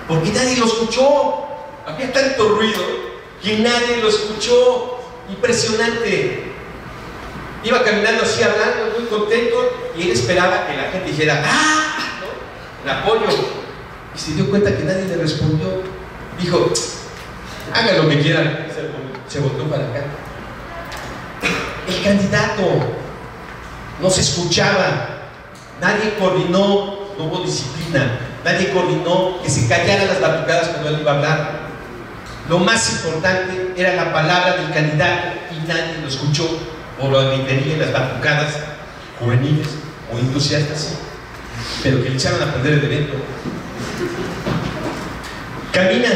porque nadie lo escuchó, había tanto ruido que nadie lo escuchó, impresionante. Iba caminando así hablando, muy contento, y él esperaba que la gente dijera, ¡ah! ¿no? El apoyo. Y se dio cuenta que nadie le respondió. Dijo, hagan lo que quieran. Se volvió para acá. El candidato no se escuchaba. Nadie coordinó, no hubo disciplina. Nadie coordinó que se callaran las batucadas cuando él iba a hablar. Lo más importante era la palabra del candidato y nadie lo escuchó. O lo gritería en las batucadas juveniles o entusiastas, sí, pero que le echaron a perder el evento. Caminan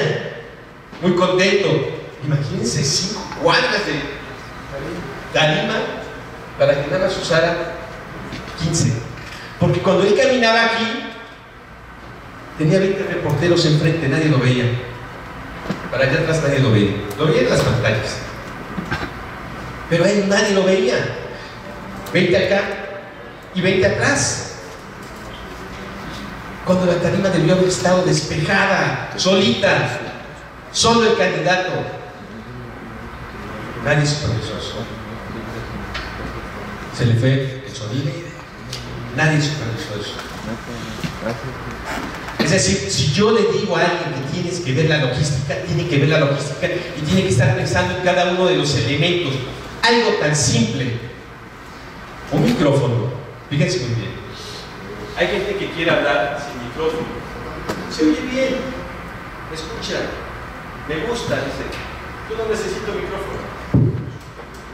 muy contento. Imagínense 5 cuadras de tarima para que nada más usara 15. Porque cuando él caminaba aquí, tenía 20 reporteros enfrente, nadie lo veía. Para allá atrás nadie lo veía. Lo veía en las pantallas. Pero a él nadie lo veía. 20 acá y 20 atrás. Cuando la tarima debió haber estado despejada, solita, solo el candidato. Nadie supervisó eso. Se le fue el sonido. Nadie supervisó eso. Es decir, si yo le digo a alguien que tienes que ver la logística, tiene que ver la logística y tiene que estar pensando en cada uno de los elementos. Algo tan simple, un micrófono, fíjense muy bien. Hay gente que quiere hablar sin micrófono, se oye bien, me escucha, me gusta, dice, yo no necesito micrófono.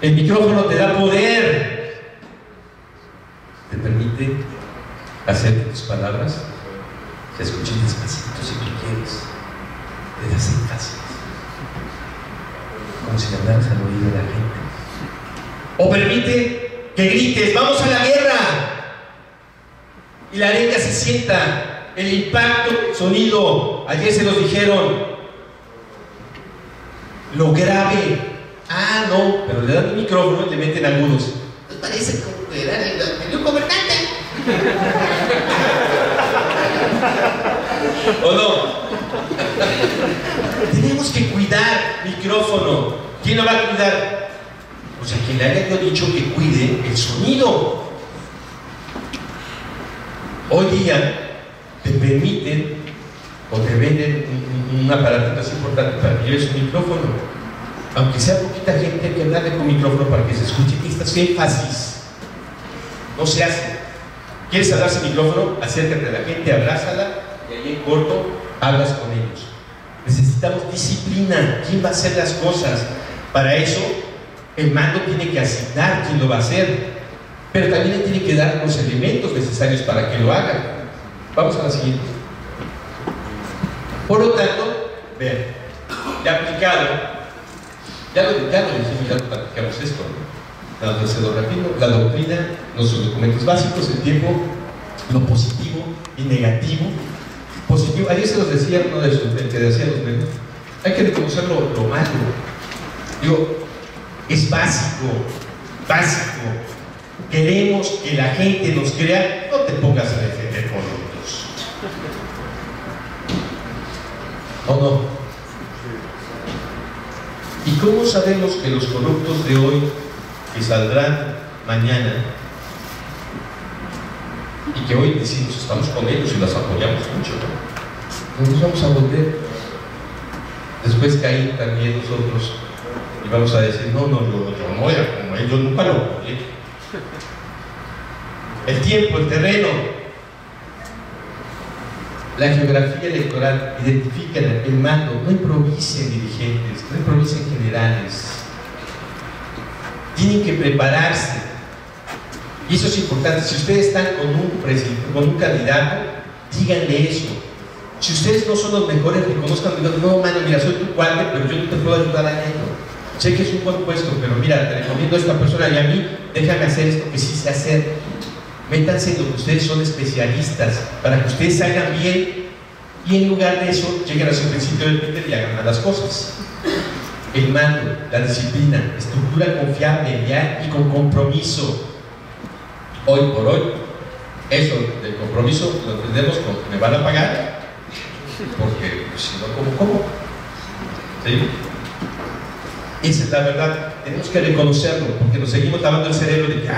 El micrófono te da poder, te permite hacer que tus palabras se escuchen despacito si tú quieres, te das énfasis, como si hablaras al oído de la gente. O permite que grites, ¡vamos a la guerra! Y la arenga se sienta, el impacto, el sonido, ayer se los dijeron, lo grave, no, pero le dan un micrófono y le meten agudos. Pues parece como que era el gobernante. ¿O no? Tenemos que cuidar micrófono. ¿Quién lo va a cuidar? o sea, que le haya yo dicho que cuide el sonido. Hoy día te permiten o te venden un aparatito así importante para que lleves un micrófono. Aunque sea poquita gente, hay que hablarle con micrófono para que se escuche. Estas énfasis no se hace. ¿Quieres hablar sin micrófono? Acércate a la gente, abrázala y ahí en corto hablas con ellos. Necesitamos disciplina. ¿Quién va a hacer las cosas? Para eso el mando tiene que asignar quién lo va a hacer, pero también le tiene que dar los elementos necesarios para que lo haga. Vamos a la siguiente. Por lo tanto, vean, ya aplicado, ya lo dijimos, ya lo platicamos esto, ¿no? La doctrina, nuestros documentos básicos, el tiempo, lo positivo y negativo. Positivo, ayer se los decía uno de esos, el que decía los memes, hay que reconocer lo malo. Digo, es básico, básico. Queremos que la gente nos crea, no te pongas a defender corruptos. ¿O no? ¿Y cómo sabemos que los corruptos de hoy, que saldrán mañana, y que hoy decimos estamos con ellos y los apoyamos mucho, ¿no? Nos vamos a volver después caer también nosotros y vamos a decir yo no era como él, yo nunca lo apoyé. El tiempo, el terreno, la geografía electoral, identifican el mando, no improvisen dirigentes, no improvisen generales, tienen que prepararse. Y eso es importante. Si ustedes están con un candidato, díganle eso. Si ustedes no son los mejores, reconozcan, no, mano, mira, soy tu cuate, pero yo no te puedo ayudar a ello. Sé que es un buen puesto, pero mira, te recomiendo a esta persona y a mí, déjame hacer esto que sí sé hacer. Métanse en lo que ustedes son especialistas, para que ustedes hagan bien, y en lugar de eso, lleguen a su principio del Peter y hagan malas cosas. El mando, la disciplina, estructura confiable, leal y con compromiso. Hoy por hoy, eso del compromiso lo entendemos como que me van a pagar, porque pues, si no, ¿cómo? ¿Sí? Esa es la verdad. Tenemos que reconocerlo, porque nos seguimos lavando el cerebro de que,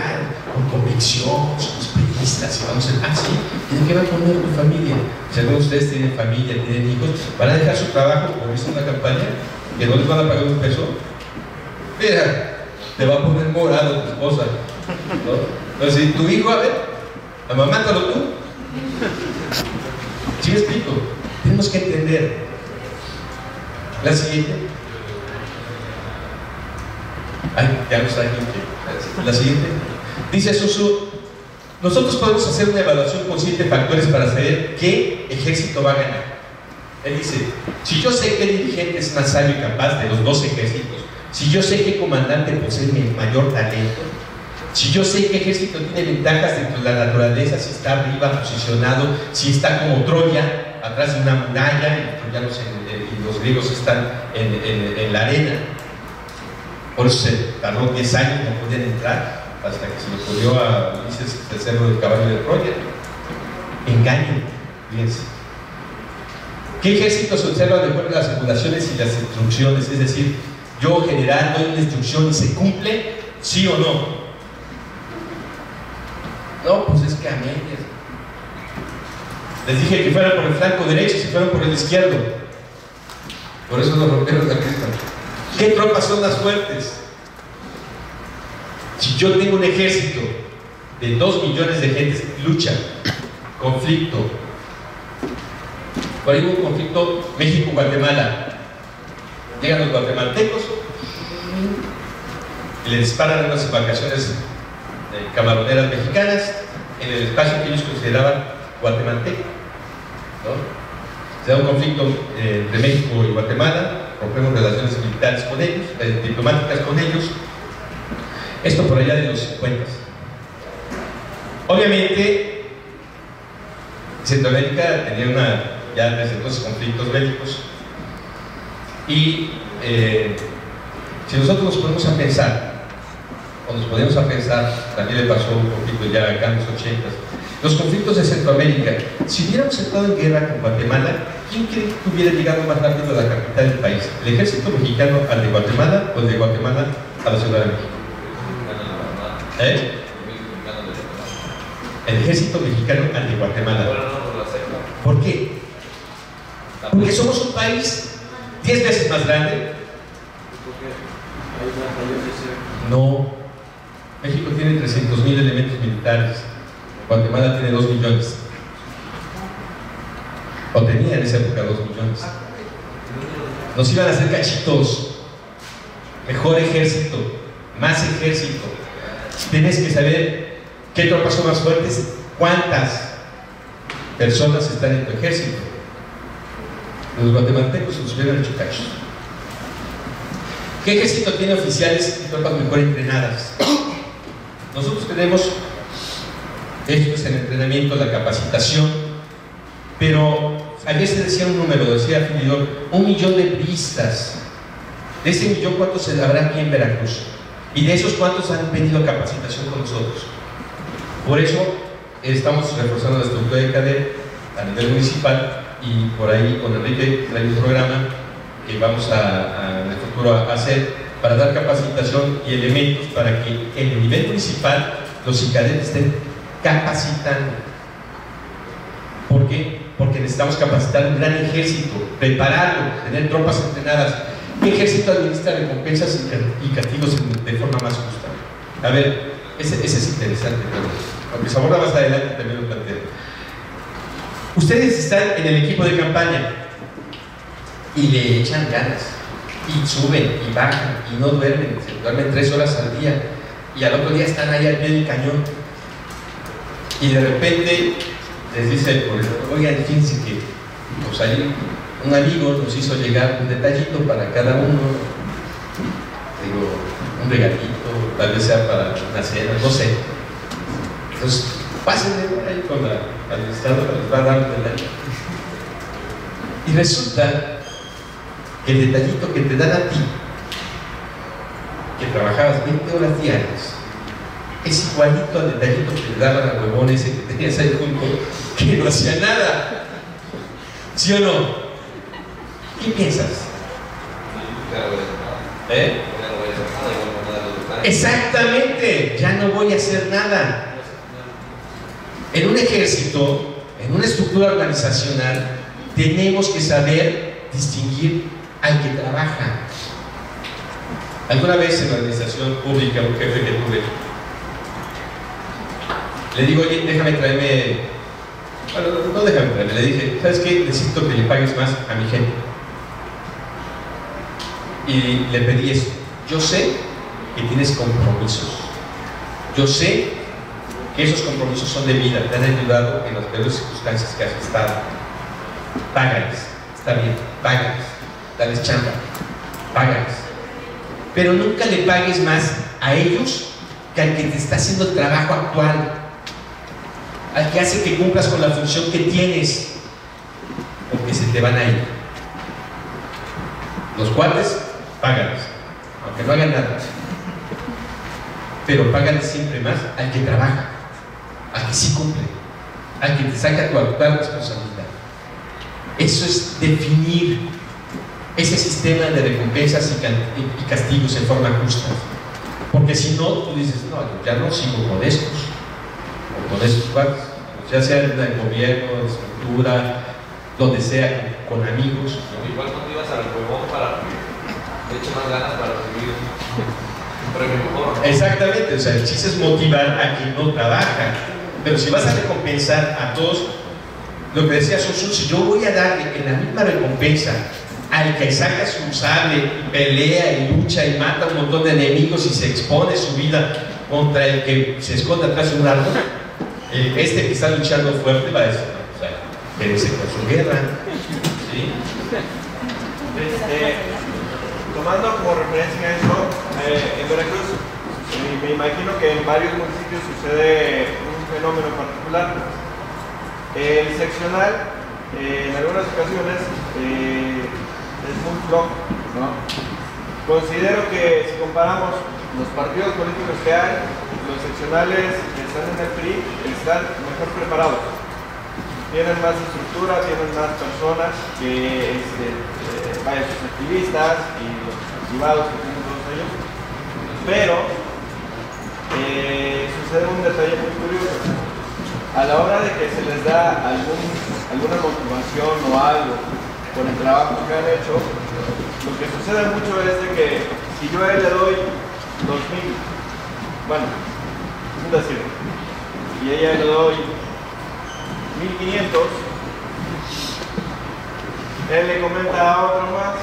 con convicción, somos periodistas y vamos a sí, ¿y qué va a poner tu familia? Si algunos de ustedes tienen familia, tienen hijos, van a dejar su trabajo, como viste en la campaña, que no les van a pagar un peso. Mira, te va a poner morado tu esposa, ¿no? Entonces, tu hijo, a ver, amamátalo tú. ¿Sí me explico? Tenemos que entender. La siguiente. Ay, ya no está aquí. La siguiente. Dice Susu, nosotros podemos hacer una evaluación con 7 factores para saber qué ejército va a ganar. Él dice, si yo sé qué dirigente es más sabio y capaz de los 2 ejércitos, si yo sé qué comandante posee mayor talento, si yo sé qué ejército tiene ventajas dentro de la naturaleza, si está arriba posicionado, si está como Troya, atrás de una muralla, y los troyanos y los griegos están en la arena. Por eso se tardó 10 años, no podían entrar, hasta que se le ocurrió a Ulises el cerro del caballo de Troya. Engaño, fíjense. ¿Qué ejército se observa de acuerdo a las regulaciones y las instrucciones? Es decir, yo general doy una instrucción y se cumple, ¿sí o no? No, pues es que a medias. Les dije que fueran por el flanco derecho y se fueron por el izquierdo. Por eso nos rompieron la cresta. ¿Qué tropas son las fuertes? Si yo tengo un ejército de 2 millones de gentes, lucha, conflicto. Por ahí hubo un conflicto México-Guatemala. Llegan los guatemaltecos y le disparan unas embarcaciones camaroneras mexicanas en el espacio que ellos consideraban guatemalteco, ¿no? Se da un conflicto entre México y Guatemala, rompemos relaciones militares con ellos, diplomáticas con ellos, esto por allá de los 50. Obviamente Centroamérica tenía ya desde entonces conflictos bélicos y si nosotros nos ponemos a pensar, también le pasó un conflicto ya acá en los 80, los conflictos de Centroamérica, si hubiéramos estado en guerra con Guatemala, ¿quién cree que hubiera llegado más rápido a la capital del país? ¿El ejército mexicano al de Guatemala o el de Guatemala a la Ciudad de México? El ejército mexicano ante Guatemala. ¿Por qué? Porque somos un país 10 veces más grande. No. México tiene 300,000 elementos militares. Guatemala tiene 2 millones. O tenía en esa época 2 millones. Nos iban a hacer cachitos. Mejor ejército, más ejército. Tienes que saber qué tropas son más fuertes, cuántas personas están en tu ejército. Los guatemaltecos nos hubieran hecho cachos. ¿Qué ejército tiene oficiales y tropas mejor entrenadas? Nosotros tenemos estos en entrenamiento, la capacitación, pero ayer se decía un número, decía Finidor, 1 millón de priistas. De ese millón, ¿cuántos se habrá aquí en Veracruz? Y de esos, ¿cuántos han pedido capacitación con nosotros? Por eso estamos reforzando la estructura de cadet a nivel municipal, y por ahí con Enrique trae un programa que vamos en el futuro a hacer para dar capacitación y elementos para que en el nivel municipal los cadetes estén capacitando. ¿Por qué? Porque necesitamos capacitar un gran ejército, prepararlo, tener tropas entrenadas. ¿Qué ejército administra recompensas y castigos de forma más justa? A ver, ese es interesante, aunque se aborda más adelante también lo planteo. Ustedes están en el equipo de campaña y le echan ganas, y suben, y bajan, y no duermen, se duermen 3 horas al día, y al otro día están ahí al pie del cañón, y de repente les dice, oigan, fíjense que pues ahí un amigo nos hizo llegar un detallito para cada uno, digo, un regalito, tal vez sea para una cena, no sé. Entonces, pásenle ahí con la administradora, les va a dar un detallito. Y resulta que el detallito que te dan a ti, que trabajabas 20 horas diarias, es igualito al detallito que le daban al huevón ese que tenías ahí junto, que no hacía nada. ¿Sí o no? ¿Qué piensas? Exactamente, ya no voy a hacer nada. En un ejército, en una estructura organizacional, tenemos que saber distinguir al que trabaja. Alguna vez en la administración pública, un jefe que tuve, le digo, oye, déjame traerme, bueno, no déjame traerme, le dije, ¿sabes qué? Necesito que le pagues más a mi gente. Y le pedí eso. Yo sé que tienes compromisos. Yo sé que esos compromisos son de vida, te han ayudado en las peores circunstancias que has estado. Págales, está bien, págales, dales chamba, págales. Pero nunca le pagues más a ellos que al que te está haciendo el trabajo actual, al que hace que cumplas con la función que tienes, porque se te van a ir. Los cuates, págales, aunque no hagan nada, pero págales siempre más al que trabaja, al que sí cumple, al que te saca tu actual responsabilidad. Eso es definir ese sistema de recompensas y castigos en forma justa, porque si no, tú dices, no, yo ya no sigo con estos o con esos cuates, ya sea en el gobierno, en estructura, donde sea, con amigos. Igual cuando ibas al huevón para que le eche más ganas para recibir un premio mejor. Exactamente, o sea, el chiste es motivar a quien no trabaja, pero si vas a recompensar a todos, lo que decía Sun Tzu, si yo voy a darle en la misma recompensa al que saca su sable y pelea y lucha y mata a un montón de enemigos y se expone su vida contra el que se esconde atrás de un árbol, este que está luchando fuerte va a decir, o sea, quédese con su guerra. ¿Sí? Tomando como referencia eso, en Veracruz, me imagino que en varios municipios sucede un fenómeno particular. El seccional, en algunas ocasiones, es muy flojo, ¿no? Considero que si comparamos los partidos políticos que hay, los seccionales que están en el PRI están mejor preparados. Tienen más estructura, tienen más personas que sus activistas y los activados que tienen todos ellos. Pero sucede un detalle muy curioso. A la hora de que se les da alguna motivación o algo por el trabajo que han hecho, lo que sucede mucho es de que si yo a él le doy 2,000, bueno, un decir, y a ella le doy 1,500, él le comenta a otro más,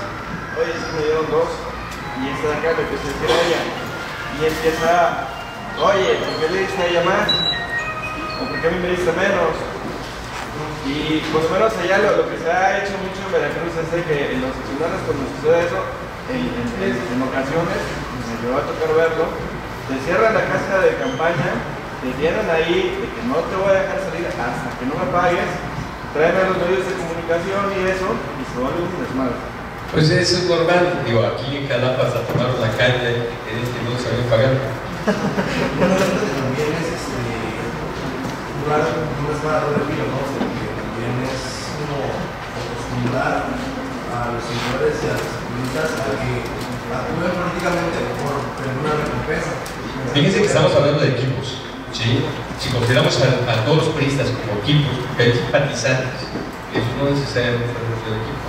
oye, es que me dieron 2, y esta de acá le empieza a decir a ella, y empieza, oye, ¿por qué le diste a ella más? ¿O por qué a mí me diste menos? Y por lo menos allá lo que se ha hecho mucho en Veracruz es de que en los seccionales cuando sucede eso, en ocasiones, me llegó a tocar verlo, te cierran la casa de campaña, te tienen ahí de que no te voy a dejar salir hasta que no me pagues, traen a los medios de comunicación y eso, y se vuelve un desmadre. Pues eso es normal, digo, aquí en Jalapa se tomaron la calle que no sabían pagar. Bueno, también es un desmadre de filo, ¿no? Porque también es como acostumbrar a los señores y a las comunidades a que actúen políticamente por tener una recompensa. Fíjense que estamos hablando de equipos, ¿sí? Si consideramos a todos los periodistas como equipos, que hay simpatizantes, eso no necesariamente es un equipo.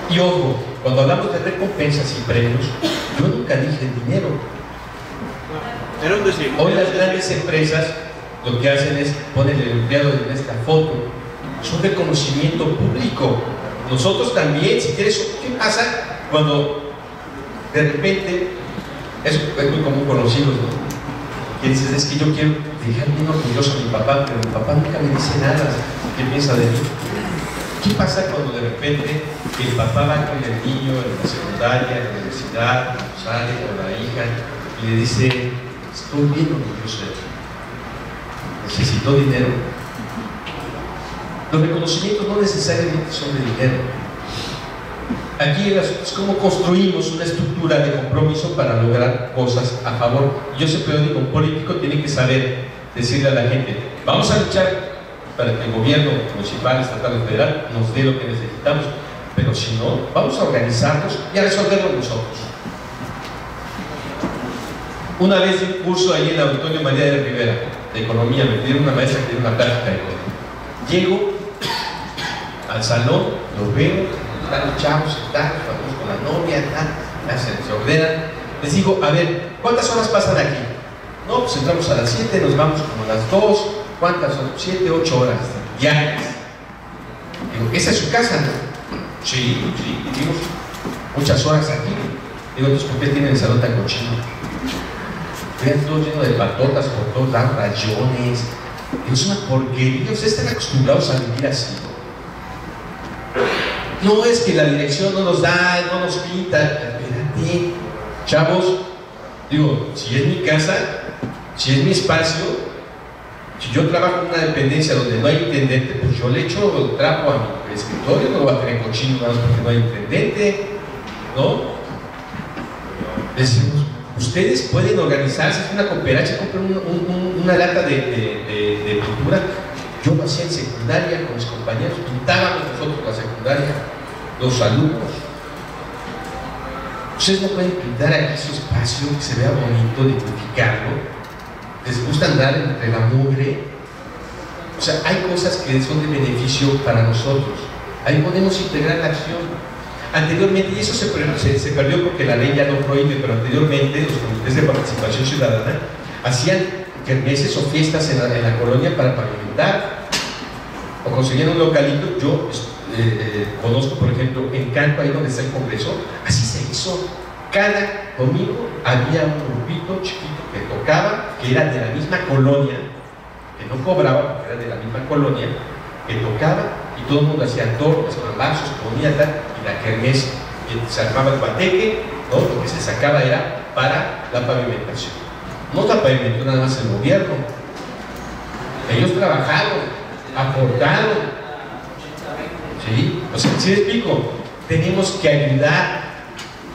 Y ojo, cuando hablamos de recompensas y premios, yo nunca dije dinero. Era un decir. Hoy las grandes empresas lo que hacen es poner el empleado en esta foto. Es un reconocimiento público. Nosotros también, si quieres, ¿qué pasa cuando de repente, es muy común con los hijos, ¿no? Que dices, es que yo quiero dejar bien orgulloso a mi papá, pero mi papá nunca me dice nada. ¿Qué piensa de mí? ¿Qué pasa cuando de repente el papá va con el niño en la secundaria, en la universidad, sale con la hija y le dice, estoy bien orgulloso de ti, necesito dinero? Los reconocimientos no necesariamente son de dinero. Aquí es como construimos una estructura de compromiso para lograr cosas a favor. Yo siempre digo, un político tiene que saber decirle a la gente, vamos a luchar para que el gobierno municipal, estatal y federal nos dé lo que necesitamos, pero si no, vamos a organizarnos y a resolverlo nosotros. Una vez di un curso ahí en el Auditorio María de Rivera de Economía, me pidieron una maestra que diera una plática de economía. Llego al salón, los veo, están los chavos sentados, vamos con la novia, se ordenan. Les digo, a ver, ¿cuántas horas pasan aquí? No, pues entramos a las 7, nos vamos como a las 2. ¿Cuántas son? 7, 8 horas diarias. Digo, ¿esa es su casa, no? Sí, vivimos muchas horas aquí. Digo, entonces, ¿por qué tienen el salón tan cochino? Vean todo lleno de patotas por todos lados, rayones. Es una porquería. Ustedes están acostumbrados a vivir así. No es que la dirección no nos da, no nos pinta. Espérate, chavos. Digo, si es mi casa, si es mi espacio. Si yo trabajo en una dependencia donde no hay intendente, pues yo le echo el trapo a mi escritorio, no lo voy a tener cochino nada más porque no hay intendente, ¿no? Decimos, ustedes pueden organizarse, es una cooperacha, compran una lata de pintura. Yo lo hacía en secundaria con mis compañeros, pintábamos nosotros la secundaria, los alumnos. Ustedes no pueden pintar aquí su espacio, que se vea bonito, dignificarlo. Les gusta andar entre la mugre. O sea, hay cosas que son de beneficio para nosotros. Ahí podemos integrar la acción. Anteriormente, y eso se perdió porque la ley ya no prohíbe, pero anteriormente los comités de participación ciudadana hacían kermeses o fiestas en la colonia para pavimentar o conseguían un localito. Yo conozco, por ejemplo, en Canto, ahí donde está el Congreso, así se hizo. Cada domingo había un grupito chiquito que tocaba, que era de la misma colonia, que no cobraba, porque era de la misma colonia, que tocaba y todo el mundo hacía tortas, pambazos, comida, tal, y la kermés, y se armaba el guateque, ¿no? Lo que se sacaba era para la pavimentación. No la pavimentó nada más el gobierno, ellos trabajaron, aportaron, ¿sí? O sea, si les explico, tenemos que ayudar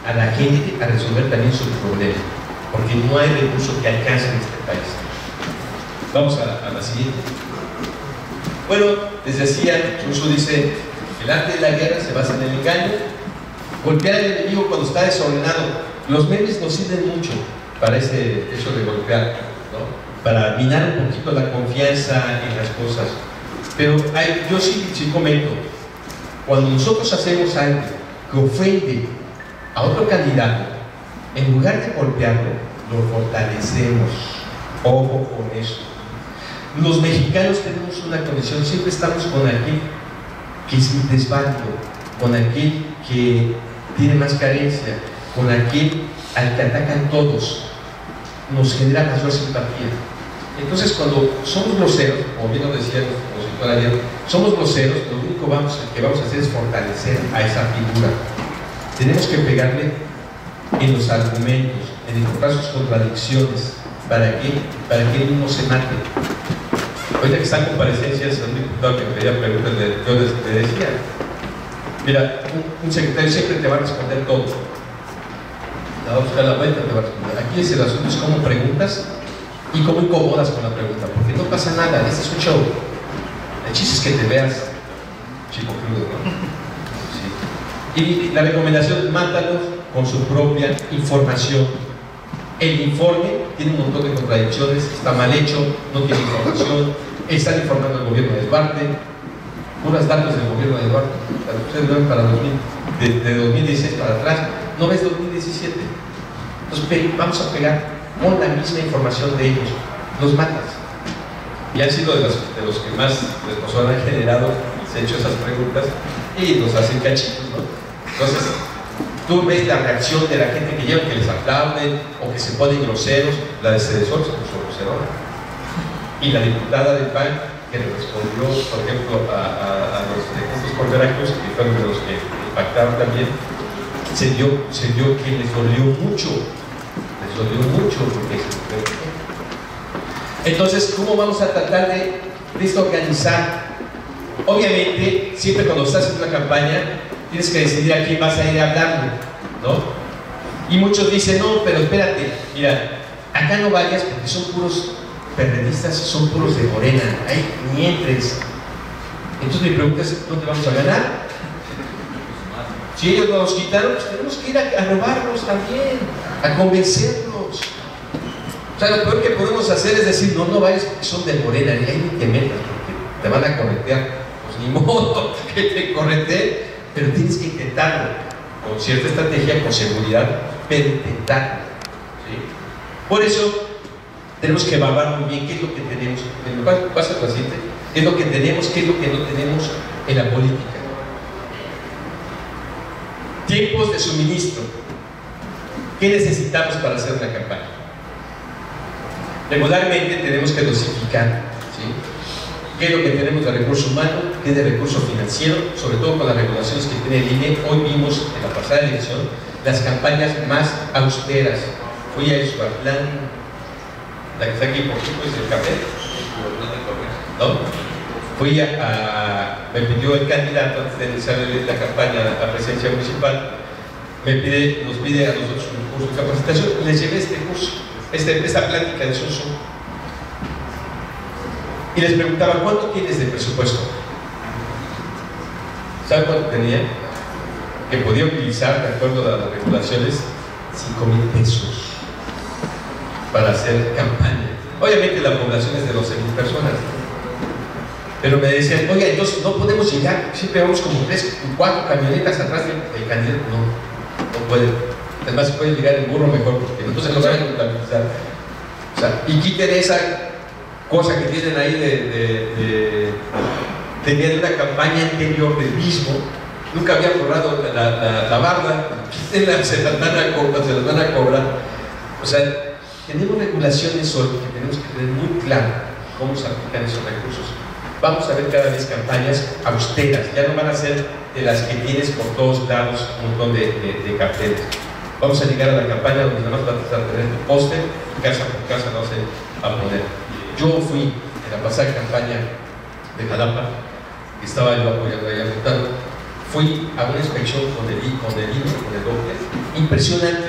a la gente a resolver también sus problemas, porque no hay recursos que alcancen en este país. Vamos a la siguiente. Bueno, les decía, Chuso dice, el arte de la guerra se basa en el engaño, golpear al enemigo cuando está desordenado. Los memes nos sirven mucho. para eso de golpear, ¿no? Para minar un poquito la confianza en las cosas. Pero yo sí comento, cuando nosotros hacemos algo que ofende a otro candidato, en lugar de golpearlo, lo fortalecemos. Ojo con eso. Los mexicanos tenemos una condición, siempre estamos con aquel que es desválido, con aquel que tiene más carencia, con aquel al que atacan todos, nos genera mayor simpatía. Entonces, cuando somos groseros, como bien lo decía el opositor ayer, somos groseros, lo único que vamos a hacer es fortalecer a esa figura. Tenemos que pegarle en los argumentos, en encontrar sus contradicciones, ¿para qué? Para que él no se mate. Ahorita que están comparecencias, un diputado que me pedía preguntas, yo les decía, mira, un secretario siempre te va a responder todo. Te va a buscar la vuelta, te va a responder. Aquí el asunto es cómo preguntas y cómo incomodas con la pregunta, porque no pasa nada, este es un show. El chiste es que te veas chico crudo, ¿no? Sí. Y la recomendación, mátalos con su propia información. El informe tiene un montón de contradicciones, está mal hecho, no tiene información, están informando al gobierno de Duarte, puros datos del gobierno de Duarte, ustedes ven para de 2016 para atrás, no ves 2017. Entonces vamos a pegar con la misma información de ellos, los matas. Y han sido de los que más les han generado, se han hecho esas preguntas y los hacen cachitos, ¿no? Entonces, tú ves la reacción de la gente que lleva, que les aplauden o que se ponen groseros. La de Cedesol se puso grosera. Y la diputada del PAN, que le respondió, por ejemplo, a los de por Veracruz, que fueron de los que impactaron también, se vio que les dolió mucho. Porque entonces, ¿cómo vamos a tratar de desorganizar? Obviamente, siempre cuando estás en una campaña, tienes que decidir a quién vas a ir a hablarle, ¿no? Y muchos dicen, no, pero espérate, mira, acá no vayas porque son puros periodistas, son puros de Morena, ay, ni entres. Entonces mi pregunta es, ¿dónde vamos a ganar? Si ellos nos quitaron, pues tenemos que ir a robarlos también, a convencerlos. O sea, lo peor que podemos hacer es decir, no vayas porque son de Morena, y ahí ni te metas, porque te van a corretear. Pues ni modo que te correteen, pero tienes que intentarlo, con cierta estrategia, con seguridad, pero intentarlo, ¿sí? Por eso tenemos que evaluar muy bien qué es lo que tenemos, pasa el paciente, qué es lo que tenemos, qué es lo que no tenemos en la política. Tiempos de suministro. ¿Qué necesitamos para hacer una campaña? Regularmente tenemos que dosificar, ¿sí? ¿Qué es lo que tenemos de recurso humano? ¿Qué es de recurso financiero? Sobre todo con las regulaciones que tiene el INE. Hoy vimos en la pasada elección las campañas más austeras. Fui a Ixhuatlán, la que está aquí por ejemplo es el café, ¿no? Me pidió el candidato antes de iniciar la campaña a la presidencia municipal, nos pide a nosotros un curso de capacitación. Les llevé este curso, esta plática de Sun Tzu. Y les preguntaba, ¿cuánto tienes de presupuesto? ¿Saben cuánto tenía? Que podía utilizar, de acuerdo a las regulaciones, 5,000 pesos para hacer campaña. Obviamente la población es de 12,000 personas. Pero me decían, oye, entonces no podemos llegar, siempre vamos como 3 o 4 camionetas atrás del candidato. No puede. Además, si puede llegar el burro mejor, porque entonces no saben contabilizar. O sea, y quiten esa cosa que tienen ahí tenían una campaña anterior del mismo, nunca había forrado la barda, se las van a cobrar. O sea, tenemos regulaciones hoy que tenemos que tener muy claro cómo se aplican esos recursos. Vamos a ver cada vez campañas austeras, ya no van a ser de las que tienes por todos lados un montón de carteles. Vamos a llegar a la campaña donde nada más vas a tener tu póster y casa por casa no se va a poner. Yo fui en la pasada campaña de Jalapa, que estaba yo apoyando ahí a Montano, fui a una inspección con el doble, impresionante.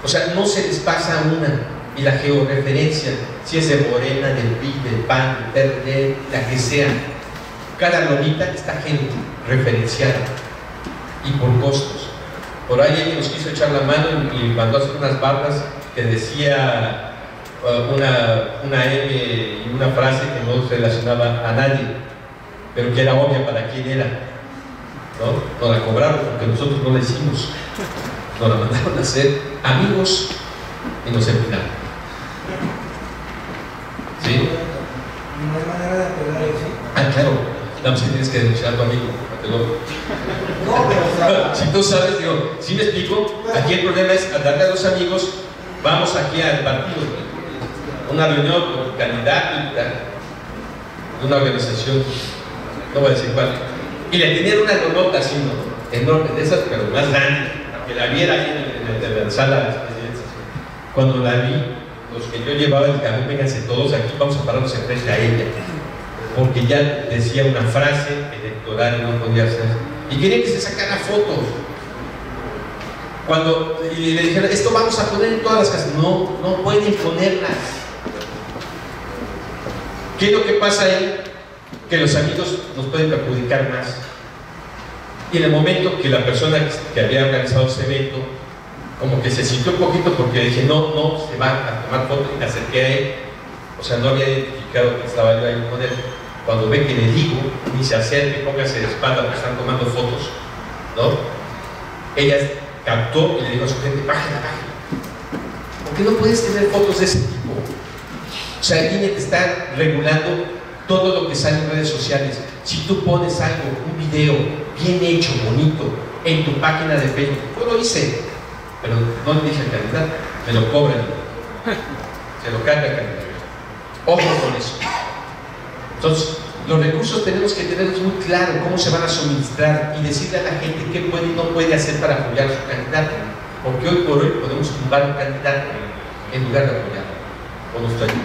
O sea, no se les pasa una. Y la georreferencia, si es de Morena, del PRI, del PAN, del PRD, la que sea, cada lomita está referenciada y por costos. Por ahí alguien nos quiso echar la mano y mandó a hacer unas barras que decía una M y una frase que no se relacionaba a nadie, pero que era obvia para quién era, ¿no? Nos la cobraron porque nosotros no la hicimos, nos la mandaron a hacer amigos y nos empinaron. ¿Sí? No hay manera de apelar eso. Ah, claro, no, si tienes que denunciar a tu amigo. No, pero si tú sabes, digo, si me explico, aquí el problema es darle a los amigos, vamos aquí al partido, una reunión con candidato de una organización, no voy a decir cuál, y le tenían una nota así, ¿no? Enorme, de esas, pero más grande, que la viera ahí en la sala de las presidencias. Cuando la vi, los que yo llevaba el camión, vénganse todos aquí, vamos a pararnos enfrente a ella, porque ya decía una frase electoral y no podía hacer. Y querían que se sacara fotos. Y le dijeron, esto vamos a poner en todas las casas. No, no pueden ponerlas. ¿Qué es lo que pasa ahí? Que los amigos nos pueden perjudicar más. Y en el momento que la persona que había organizado ese evento, como que se sintió un poquito porque dije, no, se va a tomar fotos, y me acerqué a él. O sea, no había identificado que estaba yo ahí con él. Cuando ve que le digo, ni se acerque, póngase de espalda porque están tomando fotos, ¿no? Ella captó y le dijo a su gente, bájala. ¿Por qué no puedes tener fotos de ese tipo? O sea, el INE te está regulando todo lo que sale en redes sociales. Si tú pones algo, un video bien hecho, bonito, en tu página de Facebook, yo lo hice, pero no le dije al candidato, me lo cobran, se lo carga el candidato. Ojo con eso. Entonces, los recursos tenemos que tenerlos muy claro, cómo se van a suministrar y decirle a la gente qué puede y no puede hacer para apoyar a su candidato. Porque hoy por hoy podemos tumbar un candidato en lugar de apoyarlo con nuestra ayuda.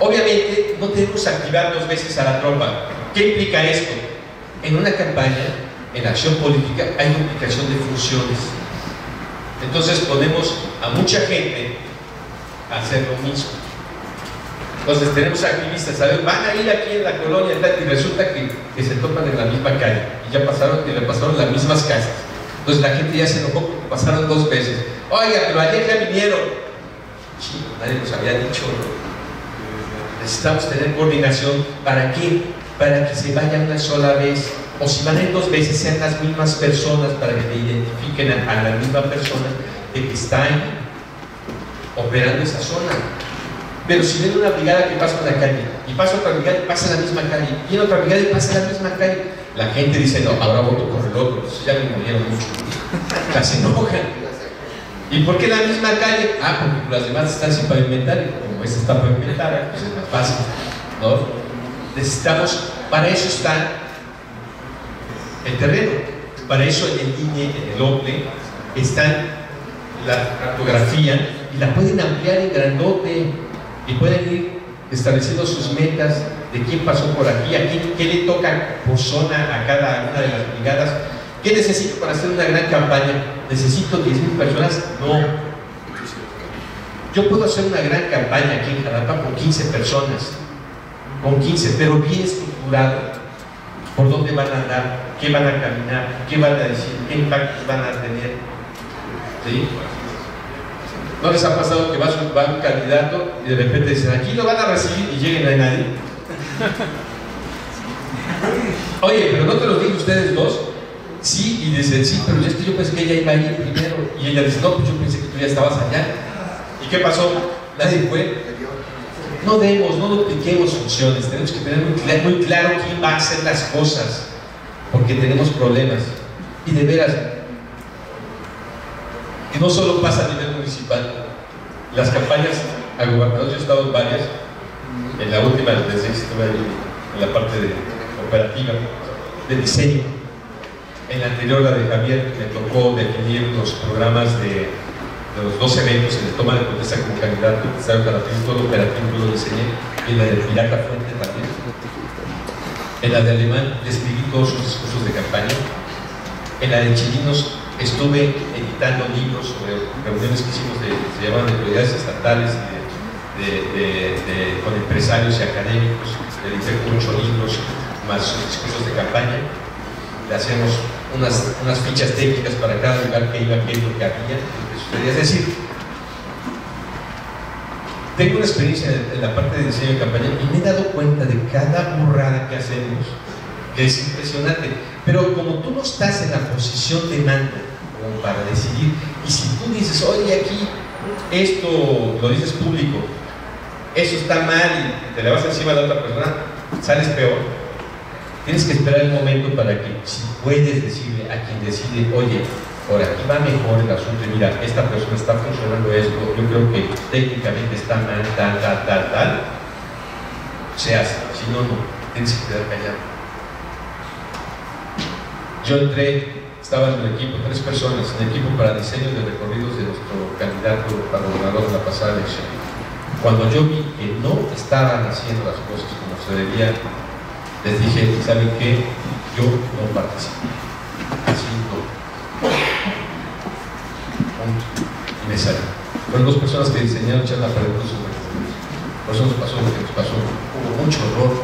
Obviamente, no tenemos que activar 2 veces a la tropa. ¿Qué implica esto? En una campaña, en acción política, hay duplicación de funciones. Entonces, ponemos a mucha gente a hacer lo mismo. Entonces tenemos activistas, ¿sabes? Van a ir aquí en la colonia y resulta que se topan en la misma calle y ya pasaron, y le pasaron las mismas casas. Entonces la gente ya se enojó porque pasaron 2 veces. Oiga, pero ayer ya vinieron. Sí, nadie nos había dicho, ¿no? Necesitamos tener coordinación. ¿Para qué? Para que se vayan una sola vez. O si van a ir 2 veces, sean las mismas personas para que te identifiquen a la misma persona de que está ahí operando esa zona. Pero si ven una brigada que pasa por la calle, y pasa otra brigada y pasa la misma calle, y viene otra brigada y pasa la misma calle, la gente dice, no, ahora voto por el otro, ya me movieron mucho, ya se enojan. ¿Y por qué la misma calle? Ah, porque las demás están sin pavimentar, y como esta está pavimentada, pues es más fácil, ¿no? Necesitamos, para eso está el terreno, para eso en el INE, en el OPLE, está la cartografía, y la pueden ampliar en grandote, y pueden ir estableciendo sus metas de quién pasó por aquí, a quién, qué le toca por zona a cada una de las brigadas. ¿Qué necesito para hacer una gran campaña? ¿Necesito 10,000 personas? No. Yo puedo hacer una gran campaña aquí en Jalapa con 15 personas, con 15, pero bien estructurado, por dónde van a andar, qué van a caminar, qué van a decir, qué impactos van a tener. ¿Sí? ¿No les ha pasado que va un candidato y de repente dicen, aquí lo van a recibir y lleguen a nadie? Oye, pero no te lo digo ustedes dos. Sí, y dicen, sí, pero es que yo pensé que ella iba a ir primero. Y ella dice, no, pues yo pensé que tú ya estabas allá. ¿Y qué pasó? Nadie fue. No dupliquemos funciones. Tenemos que tener muy claro quién va a hacer las cosas, porque tenemos problemas. Y de veras, y no solo pasa a nivel municipal. Las campañas a gobernador, yo he estado en varias, en la última desde que estuve ahí, en la parte de operativa, de diseño. En la anterior, la de Javier, me tocó definir los programas de los 2 eventos, en el toma de protesta como candidato, todo el operativo lo diseñé, y en la de Pirata Fuente también. En la de Alemán le escribí todos sus discursos de campaña. En la de Chilinos estuve editando libros sobre reuniones que hicimos se llaman de prioridades estatales con empresarios y académicos. Le edité 8 libros más sus discursos de campaña. Le hacemos unas fichas técnicas para cada lugar que iba, qué es lo que había, lo que sucedía. Es decir, tengo una experiencia en la parte de diseño de campaña y me he dado cuenta de cada burrada que hacemos, que es impresionante. Pero como tú no estás en la posición de mando como para decidir, y si tú dices, oye, aquí esto lo dices público, eso está mal y te le vas encima a la otra persona, sales peor. Tienes que esperar el momento para que, si puedes decirle a quien decide, oye, por aquí va mejor el asunto, y mira, esta persona está funcionando esto, yo creo que técnicamente está mal, tal, se hace. Si no, no, tienes que quedar callado. Yo entré, estaba en el equipo, 3 personas, en el equipo para diseño de recorridos de nuestro candidato para gobernador de la pasada elección. Cuando yo vi que no estaban haciendo las cosas como se debía, les dije, ¿saben qué? Yo no participo. Así no. Y me salí. Fueron 2 personas que diseñaron echar la pregunta sobre esto. Por eso nos pasó lo que nos pasó. Hubo mucho error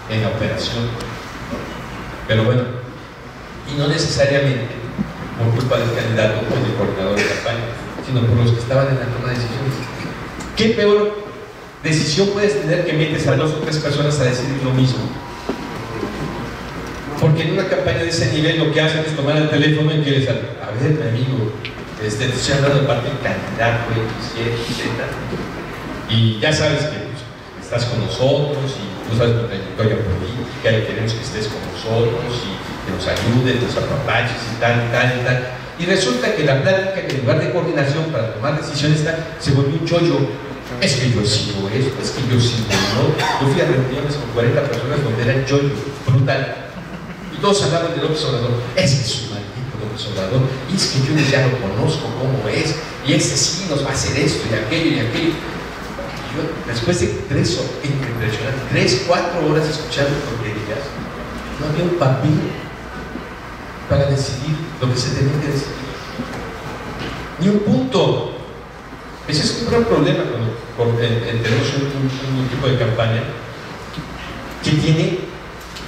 en la operación. Pero bueno, y no necesariamente por culpa del candidato o del coordinador de campaña, sino por los que estaban en la toma de decisiones. ¿Qué peor decisión puedes tener que metes a 2 o 3 personas a decidir lo mismo? Porque en una campaña de ese nivel lo que hacen es tomar el teléfono y quieres saber, a ver, mi amigo, estoy hablando de parte del candidato X, Y, Z, y ya sabes que pues, estás con nosotros y tú sabes tu trayectoria política y queremos que estés con nosotros y que nos ayudes, nos apapaches y tal. Y resulta que la plática, que en lugar de coordinación para tomar decisiones, se volvió un chollo. Es que yo sigo esto, es que yo sigo no. Yo fui a reuniones con 40 personas donde era chollo, brutal. Y todos hablaban de López Obrador. Es que es un maldito López Obrador. Y es que yo ya lo conozco cómo es. Y ese sí nos va a hacer esto y aquello y aquello. Y yo, después de 3, 4 horas escuchando tonterías, no había un papel para decidir lo que se tenía que decidir. Ni un punto. Ese es un gran problema cuando tenemos un equipo de campaña que tiene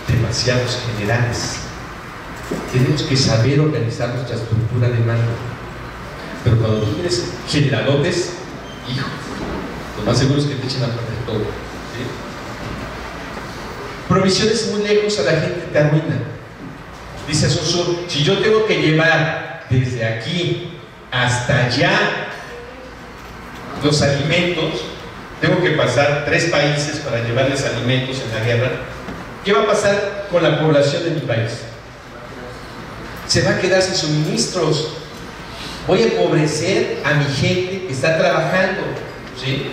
demasiados generales. Tenemos que saber organizar nuestra estructura de mando. Pero cuando tú tienes generalotes, hijo, lo más seguro es que te echen a perder todo. ¿Sí? Provisiones muy lejos a la gente te arruina. Dice Sun, si yo tengo que llevar desde aquí hasta allá los alimentos, tengo que pasar 3 países para llevarles alimentos en la guerra. ¿Qué va a pasar con la población de mi país? Se va a quedar sin suministros. Voy a empobrecer a mi gente que está trabajando, ¿sí?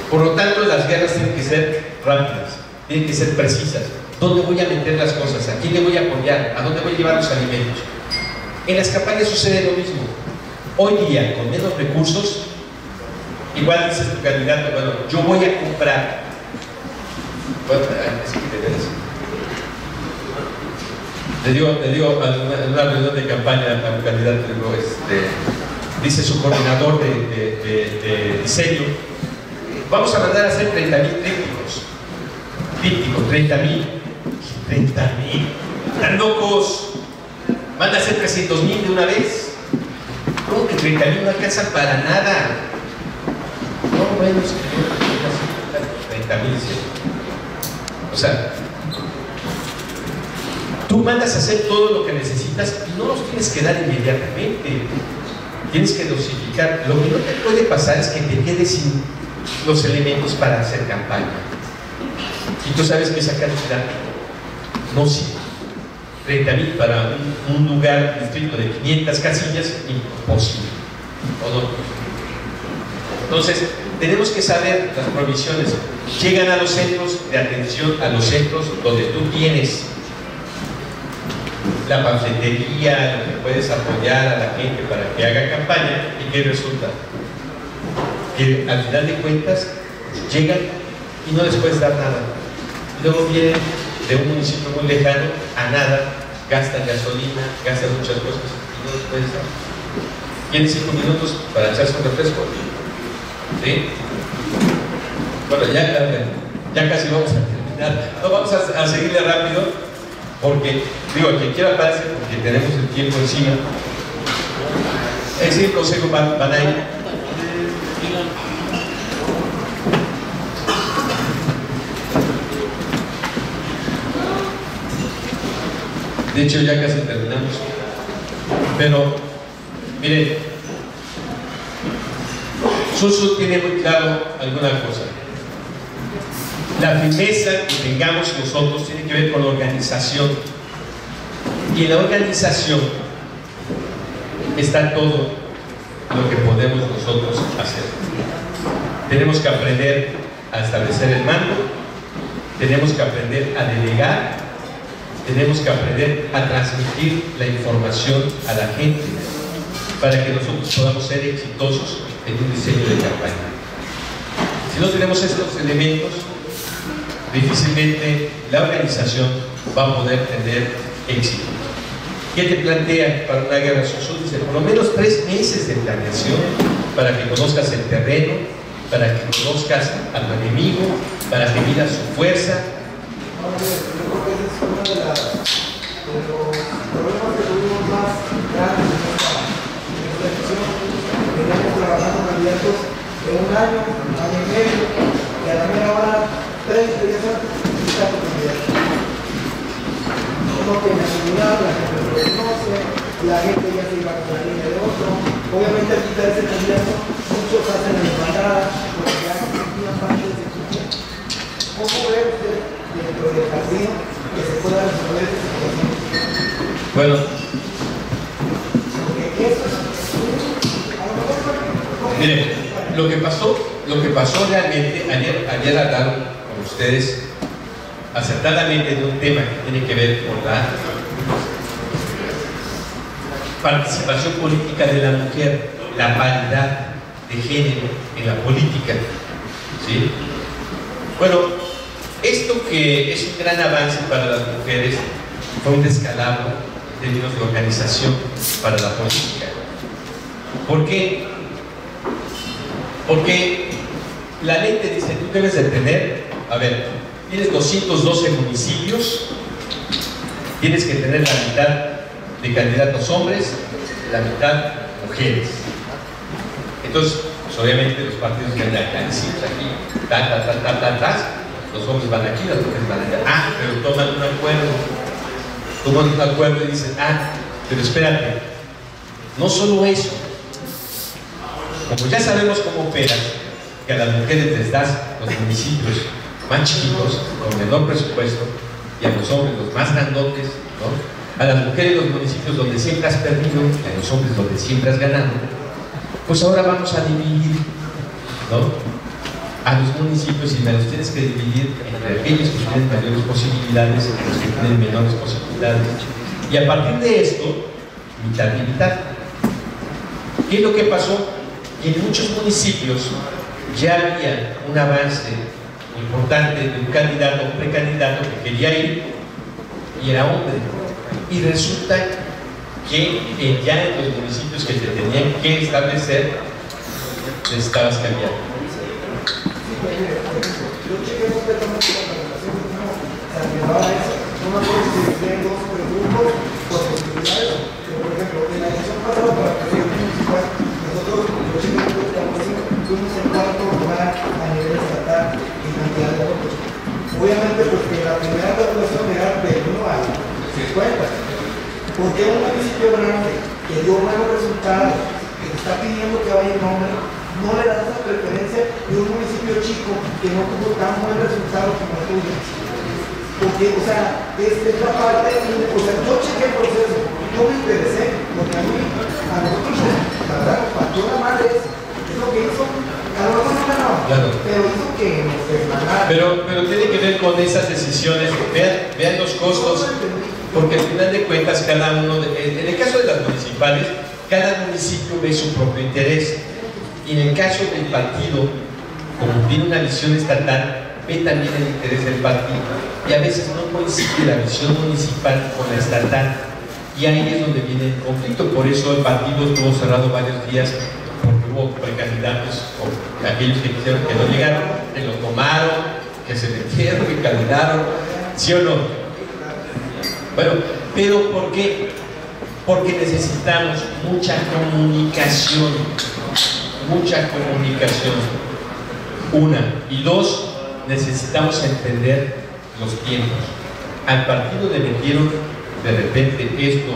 Por lo tanto, las guerras tienen que ser rápidas, tienen que ser precisas. ¿Dónde voy a meter las cosas? ¿A quién le voy a apoyar? ¿A dónde voy a llevar los alimentos? En las campañas sucede lo mismo. Hoy día, con menos recursos, igual dices tu candidato, bueno, yo voy a comprar. Bueno, es que le digo en una reunión de campaña a un candidato, digo, dice su coordinador de diseño, vamos a mandar a hacer 30,000 trípticos, 30,000, están locos, manda a hacer 300,000 de una vez. ¿Cómo que 30,000 no alcanzan para nada? No, bueno, es que 30,000, ¿sí? O sea, tú mandas a hacer todo lo que necesitas y no los tienes que dar inmediatamente. Tienes que dosificar. Lo que no te puede pasar es que te quedes sin los elementos para hacer campaña. Y tú sabes que esa cantidad no sirve. 30,000 para un lugar, distrito de 500 casillas, imposible. ¿O no? Entonces, tenemos que saber las provisiones. Llegan a los centros de atención, a los centros donde tú tienes la panfletería, lo que puedes apoyar a la gente para que haga campaña. ¿Y qué resulta? Que al final de cuentas llegan y no les puedes dar nada. Luego vienen de un municipio muy lejano a nada, gastan gasolina, gastan muchas cosas y no les puedes dar. Tienen 5 minutos para echarse un refresco. ¿Sí? Bueno, ya casi vamos a terminar. No, vamos a seguirle rápido porque, digo, quien quiera aparecer, porque que tenemos el tiempo encima. Es el consejo van a ir. De hecho, ya casi terminamos. Pero, miren, Susu tiene muy claro alguna cosa. La firmeza que tengamos nosotros tiene que ver con la organización. Y en la organización está todo lo que podemos nosotros hacer. Tenemos que aprender a establecer el mando, tenemos que aprender a delegar, tenemos que aprender a transmitir la información a la gente para que nosotros podamos ser exitosos en un diseño de campaña. Si no tenemos estos elementos, difícilmente la organización va a poder tener éxito. ¿Qué te plantea para una guerra social? Dice, por lo menos 3 meses de planeación para que conozcas el terreno, para que conozcas a tu enemigo, para que midas su fuerza. Yo creo que ese es uno de los problemas que tuvimos más grandes en esta elección. Veníamos trabajando candidatos de un año y medio, y a la mera hora, 30 días antes, está tu candidato. No tiene seguridad, la gente lo reconoce, la gente ya se iba con la línea de otro. Obviamente al quitar ese candidato, muchos hacen la desbandada porque ya no sentían parte de ese equipo. ¿Cómo ve usted dentro del partido que se pueda resolver esta situación? Bueno, porque eso es a lo mejor miren, lo que pasó realmente, ayer hablaron con ustedes acertadamente de un tema que tiene que ver con la participación política de la mujer, la paridad de género en la política, ¿sí? Bueno, esto que es un gran avance para las mujeres fue un descalabro en términos de organización para la política. ¿Por qué? Porque la ley te dice, tú debes de tener, a ver, tienes 212 municipios, tienes que tener la mitad de candidatos hombres, la mitad mujeres. Entonces, pues obviamente los partidos que andan aquí, los hombres van aquí, las mujeres van allá. Ah, pero toman un acuerdo y dicen, pero espérate, no solo eso, como ya sabemos cómo operan, que a las mujeres les das los municipios más chiquitos, con menor presupuesto, y a los hombres los más grandotes, ¿no? A las mujeres los municipios donde siempre has perdido, y a los hombres donde siempre has ganado, pues ahora vamos a dividir, ¿no? A los municipios, y me los tienes que dividir entre aquellos que tienen mayores posibilidades y los que tienen menores posibilidades. Y a partir de esto, mitad y mitad. ¿Qué es lo que pasó? Que en muchos municipios ya había un avance importante de un candidato, un precandidato que quería ir y era hombre. Y resulta que ya en los municipios que te tenían que establecer, te estabas cambiando. Yo chequé completamente la presentación que no se arribaba a eso. No me acuerdo si decían 2 grupos por posibilidades. Por ejemplo, en la elección pasada para el presidente municipal, nosotros, yo chequé fuimos en 4º lugar a nivel estatal en cantidad de votos. Obviamente, porque la primera evaluación era de 1 a 50. Porque un municipio grande que dio buenos resultados, que te está pidiendo que vaya en nombre, no le das esa preferencia de un municipio chico que no tuvo tan buen resultado como el tuyo. Porque, o sea, es la parte, o sea, yo chequé el proceso, yo me interesé, porque a nosotros nos faltó la madre eso, es lo que hizo, a lo mejor no ganaba, claro, pero hizo que nos desmanara. Pero tiene que ver con esas decisiones, vean los costos, porque al final de cuentas cada uno, en el caso de las municipales, cada municipio ve su propio interés. Y en el caso del partido, como tiene una visión estatal, ve también el interés del partido. Y a veces no coincide la visión municipal con la estatal. Y ahí es donde viene el conflicto. Por eso el partido estuvo cerrado varios días, porque hubo precandidatos, o aquellos que quisieron que no llegaron, que lo tomaron, que se metieron, que candidaron, ¿sí o no? Bueno, pero ¿por qué? Porque necesitamos mucha comunicación. Mucha comunicación. Una. Y dos, necesitamos entender los tiempos. Al partido le metieron de repente esto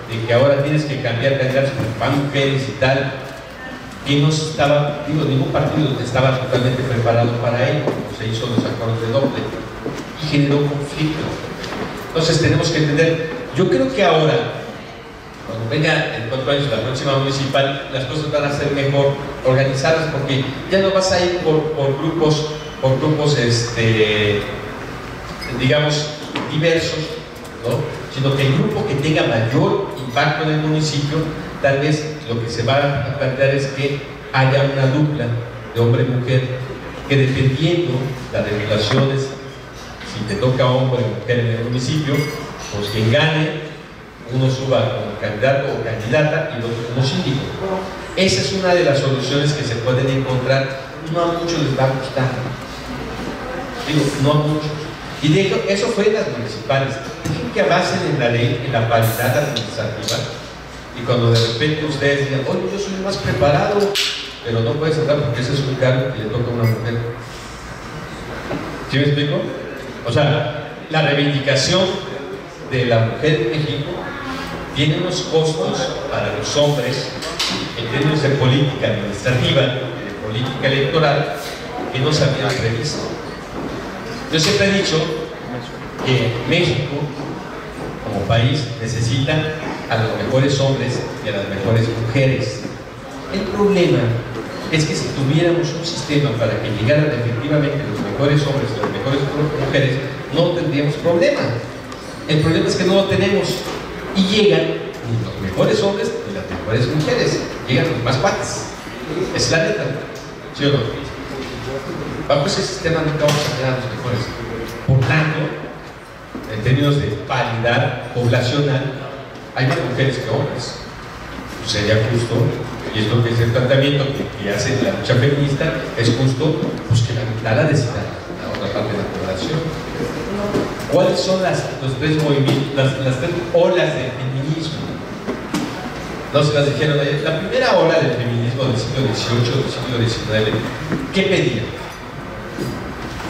de que ahora tienes que cambiar candidatos para mujeres y tal, que no estaba, ningún partido estaba totalmente preparado para ello, se hizo los acuerdos de doble y generó conflicto. Entonces tenemos que entender, yo creo que ahora, cuando venga en 4 años la próxima municipal, las cosas van a ser mejor organizadas, porque ya no vas a ir por grupos digamos, diversos, ¿no? Sino que el grupo que tenga mayor impacto en el municipio, tal vez lo que se va a plantear es que haya una dupla de hombre y mujer, que dependiendo de las regulaciones, si te toca hombre o mujer en el municipio, pues quien gane, uno suba como candidato o candidata y el otro como síndico. Esa es una de las soluciones que se pueden encontrar. No a muchos les va a gustar, no a muchos. Y de hecho, eso fue en las municipales. Dejen que avancen en la ley, en la paridad administrativa, y cuando de repente ustedes digan, oye, yo soy más preparado, pero no puedes entrar porque ese es un cargo que le toca a una mujer. ¿Sí me explico? O sea, la reivindicación de la mujer en México tiene unos costos para los hombres en términos de política administrativa, de política electoral, que no se habían previsto. Yo siempre he dicho que México, como país, necesita a los mejores hombres y a las mejores mujeres. El problema es que si tuviéramos un sistema para que llegaran efectivamente los mejores hombres y las mejores mujeres, no tendríamos problema. El problema es que no lo tenemos y llegan ni los mejores hombres ni las mejores mujeres, llegan los más cuates. Es la neta, ¿sí o no? Bajo ese sistema nunca vamos a tener a los mejores. Por tanto, en términos de paridad poblacional, hay más mujeres que hombres. Pues sería justo, y es lo que es el tratamiento que hace la lucha feminista, es justo pues, que la mitad la decida la otra parte de la población. ¿Cuáles son los tres movimientos, las tres olas del feminismo? No se las dijeron ayer. La primera ola del feminismo del siglo XVIII, del siglo XIX, ¿qué pedía?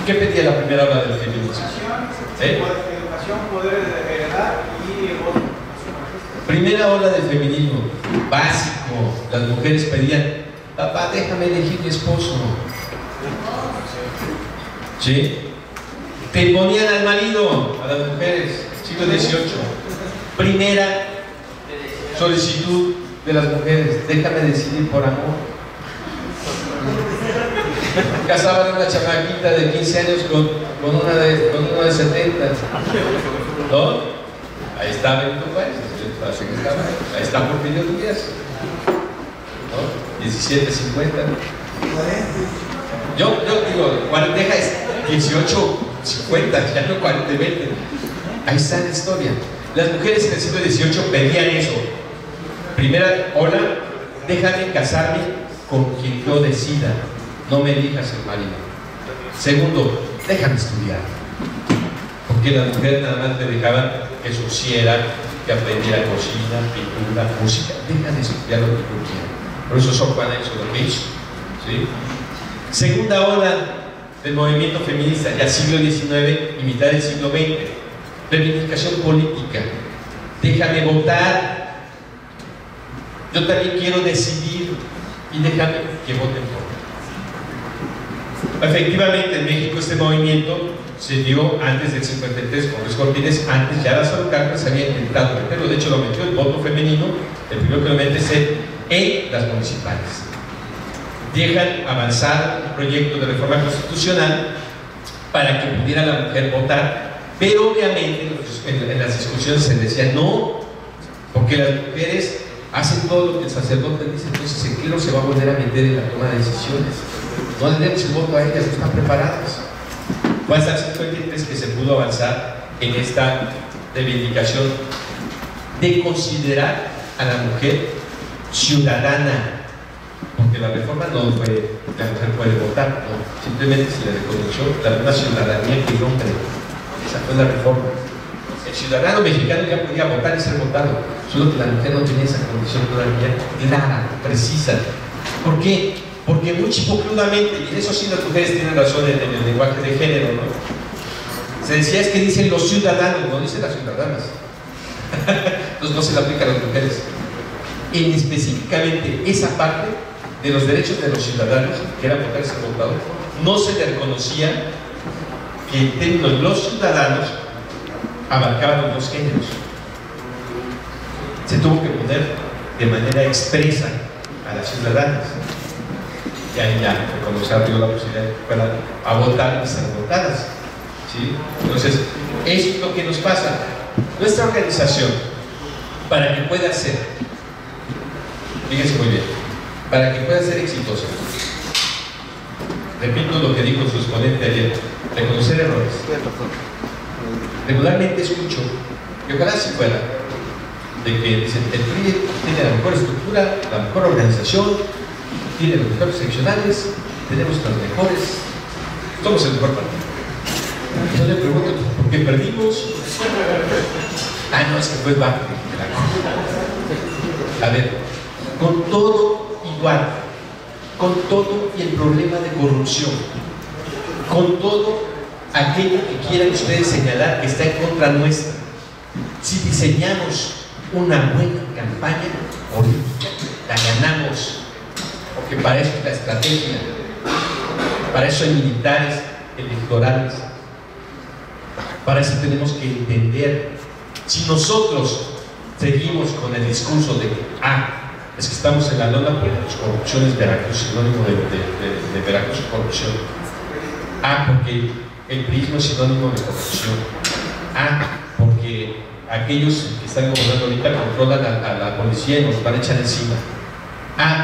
¿Qué pedía la primera ola del feminismo? Educación, poder heredar y el voto. Primera ola del feminismo, básico. Las mujeres pedían, papá, déjame elegir mi esposo. ¿Sí? Te ponían al marido, a las mujeres, siglo XVIII. Primera solicitud de las mujeres, déjame decidir por amor. Casaban a una chamaquita de 15 años con una de 70, ¿no? Ahí está Benito Juárez, ahí está Porfirio Díaz, ¿no? 17.50. Yo digo, deja 18.50, ya no 40-20. Ahí está la historia. Las mujeres en el siglo XVIII pedían eso. Primera ola, déjame casarme con quien yo decida. No me elijas el marido. Segundo, déjame estudiar. Porque las mujeres nada más te dejaban que suciera, que aprendiera cocina, pintura, música. Déjame estudiar lo que tú quieras. Por eso Sor Juana hizo lo que hizo. ¿Sí? Segunda ola del movimiento feminista, ya siglo XIX y mitad del siglo XX. Reivindicación política. Déjame votar. Yo también quiero decidir y déjame que voten por mí. Efectivamente, en México este movimiento se dio antes del 53 con Luis Cortines. Antes ya las autocartas habían intentado meterlo, de hecho lo metió el voto femenino, el primero que lo mete es en las municipales. Dejan avanzar un proyecto de reforma constitucional para que pudiera la mujer votar, pero obviamente en las discusiones se decía no, porque las mujeres hacen todo lo que el sacerdote dice, entonces el clero se va a volver a meter en la toma de decisiones. No le demos el voto a ellas, no están preparadas. Fue hasta el 53 que se pudo avanzar en esta reivindicación de considerar a la mujer ciudadana, porque la reforma no fue la mujer puede votar, no, simplemente se le reconoció la misma ciudadanía que el hombre. Esa fue la reforma. ciudadano mexicano ya podía votar y ser votado, solo que la mujer no tenía esa condición todavía clara, precisa. ¿Por qué? Porque muy chipocludamente, y en eso sí las mujeres tienen razón en el lenguaje de género, ¿no? Se decía es que dicen los ciudadanos, no dicen las ciudadanas. Entonces no se le aplica a las mujeres. En específicamente esa parte de los derechos de los ciudadanos, que era votar y ser votado, no se le reconocía que en términos los ciudadanos abarcaban los dos géneros. Se tuvo que poner de manera expresa a las ciudadanas. Y ahí ya, cuando se abrió la posibilidad de que fueran a votar y ser votadas. ¿Sí? Entonces, eso es lo que nos pasa. Nuestra organización, para que pueda ser, fíjense muy bien, para que pueda ser exitosa, repito lo que dijo su exponente ayer, reconocer errores. Regularmente escucho, y ojalá si fuera, de que dicen, el PRI tiene la mejor estructura, la mejor organización, tiene los mejores seccionales, tenemos los mejores, somos el mejor partido. Yo le pregunto, ¿por qué perdimos? Ah, no, es que fue bajo. A ver, con todo igual, con todo y el problema de corrupción, con todo aquello que quieran ustedes señalar que está en contra nuestra, si diseñamos una buena campaña política, la ganamos, porque para eso es la estrategia, para eso hay militares electorales, para eso tenemos que entender. Si nosotros seguimos con el discurso de es que estamos en la lona por las corrupciones, Veracruz, sinónimo de Veracruz corrupción, porque el PRI es sinónimo de corrupción, porque aquellos que están gobernando ahorita controlan a la policía y nos van a echar encima,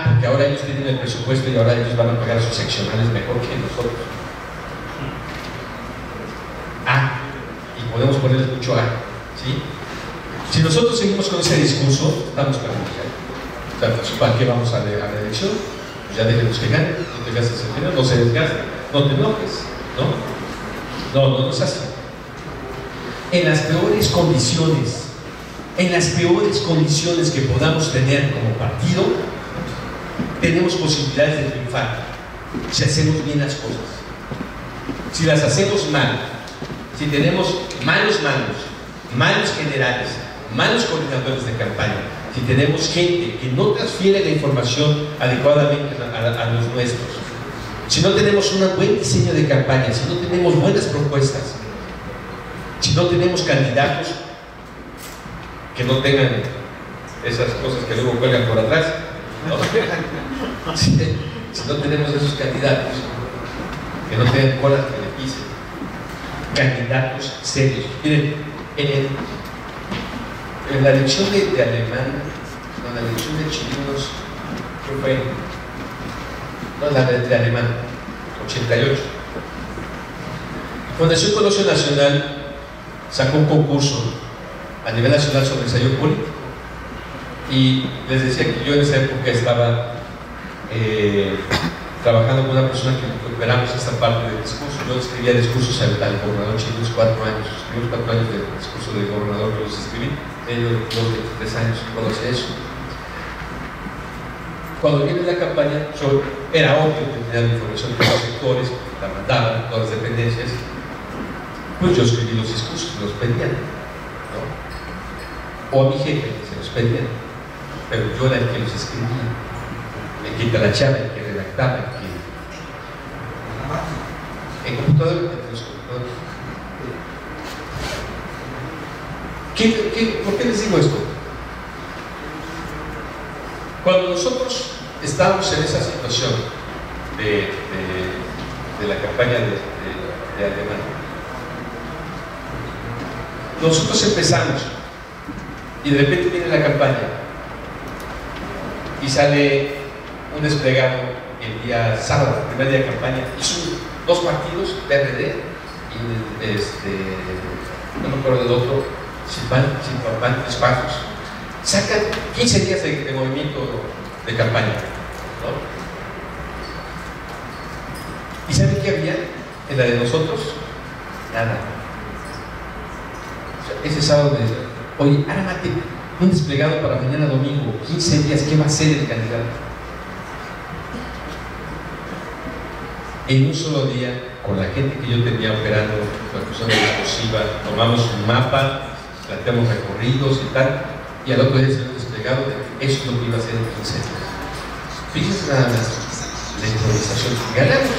porque ahora ellos tienen el presupuesto y ahora ellos van a pagar sus seccionales mejor que nosotros, y podemos ponerles mucho ¿sí? Si nosotros seguimos con ese discurso, estamos perdidos. O sea, pues, ¿para qué vamos a la elección? Pues ya déjenos que ganen, no te gastes el dinero, no se desgaste, no te enojes, ¿no? No es así. En las peores condiciones que podamos tener como partido, tenemos posibilidades de triunfar si hacemos bien las cosas. Si las hacemos mal, si tenemos malos mandos, malos generales, malos coordinadores de campaña, si tenemos gente que no transfiere la información adecuadamente a los nuestros, si no tenemos un buen diseño de campaña, si no tenemos buenas propuestas, si no tenemos candidatos que no tengan esas cosas que luego cuelgan por atrás, ¿no? Si no tenemos esos candidatos que no tengan colas que le pisen, candidatos serios. Miren, en la elección de Alemania, la elección de chilenos, ¿qué fue? No, la de Alemania, 88. Fundación Colosio Nacional sacó un concurso a nivel nacional sobre ensayo político, y les decía que yo en esa época estaba trabajando con una persona que recuperamos esta parte del discurso. Yo escribía discursos al gobernador chileno 4 años, escribí 4 años del discurso del gobernador, yo los escribí, ellos 2 3 años cuando hacía eso. Cuando viene la campaña, era obvio que tenía la información de los sectores, la mandaban, todas las dependencias, pues yo escribí los discursos, los pedían, ¿no? O a mi jefe se los pedían, pero yo era el que los escribía, el que talachaba, el que redactaba, el que... En computador, entre los computadores. ¿Por qué les digo esto? Cuando nosotros estábamos en esa situación de la campaña de Alemania, nosotros empezamos y de repente viene la campaña y sale un desplegado el día sábado, el primer día de campaña, y son 2 partidos, PRD y no me acuerdo del otro, Silpan, 3 pasos. Sacan 15 días de movimiento de campaña, ¿no? ¿Y saben qué había en la de nosotros? Nada. O sea, ese sábado me decían, oye, ármate un desplegado para mañana domingo, 15 días, ¿qué va a hacer el candidato? En un solo día, con la gente que yo tenía operando la cuestión explosiva, tomamos un mapa, planteamos recorridos y tal, y al otro día se lo desplegado de que eso es lo que iba a hacer en 15 días. Fíjense nada más, la improvisación, ganamos,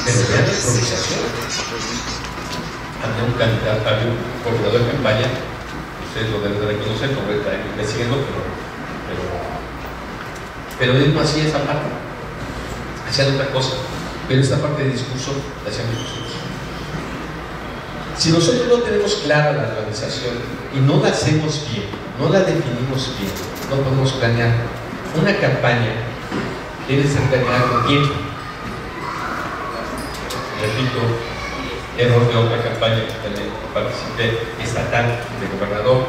pero vean la improvisación. Había un candidato, había un coordinador de campaña, ustedes lo deben de reconocer, como está investigando, pero él no hacía esa parte, hacían otra cosa, pero esta parte de discurso la hacíamos nosotros. Si nosotros no tenemos clara la organización y no la hacemos bien, no la definimos bien, no podemos planear. Una campaña debe ser planeada con tiempo. Repito, error de otra campaña que también participé, estatal, de gobernador.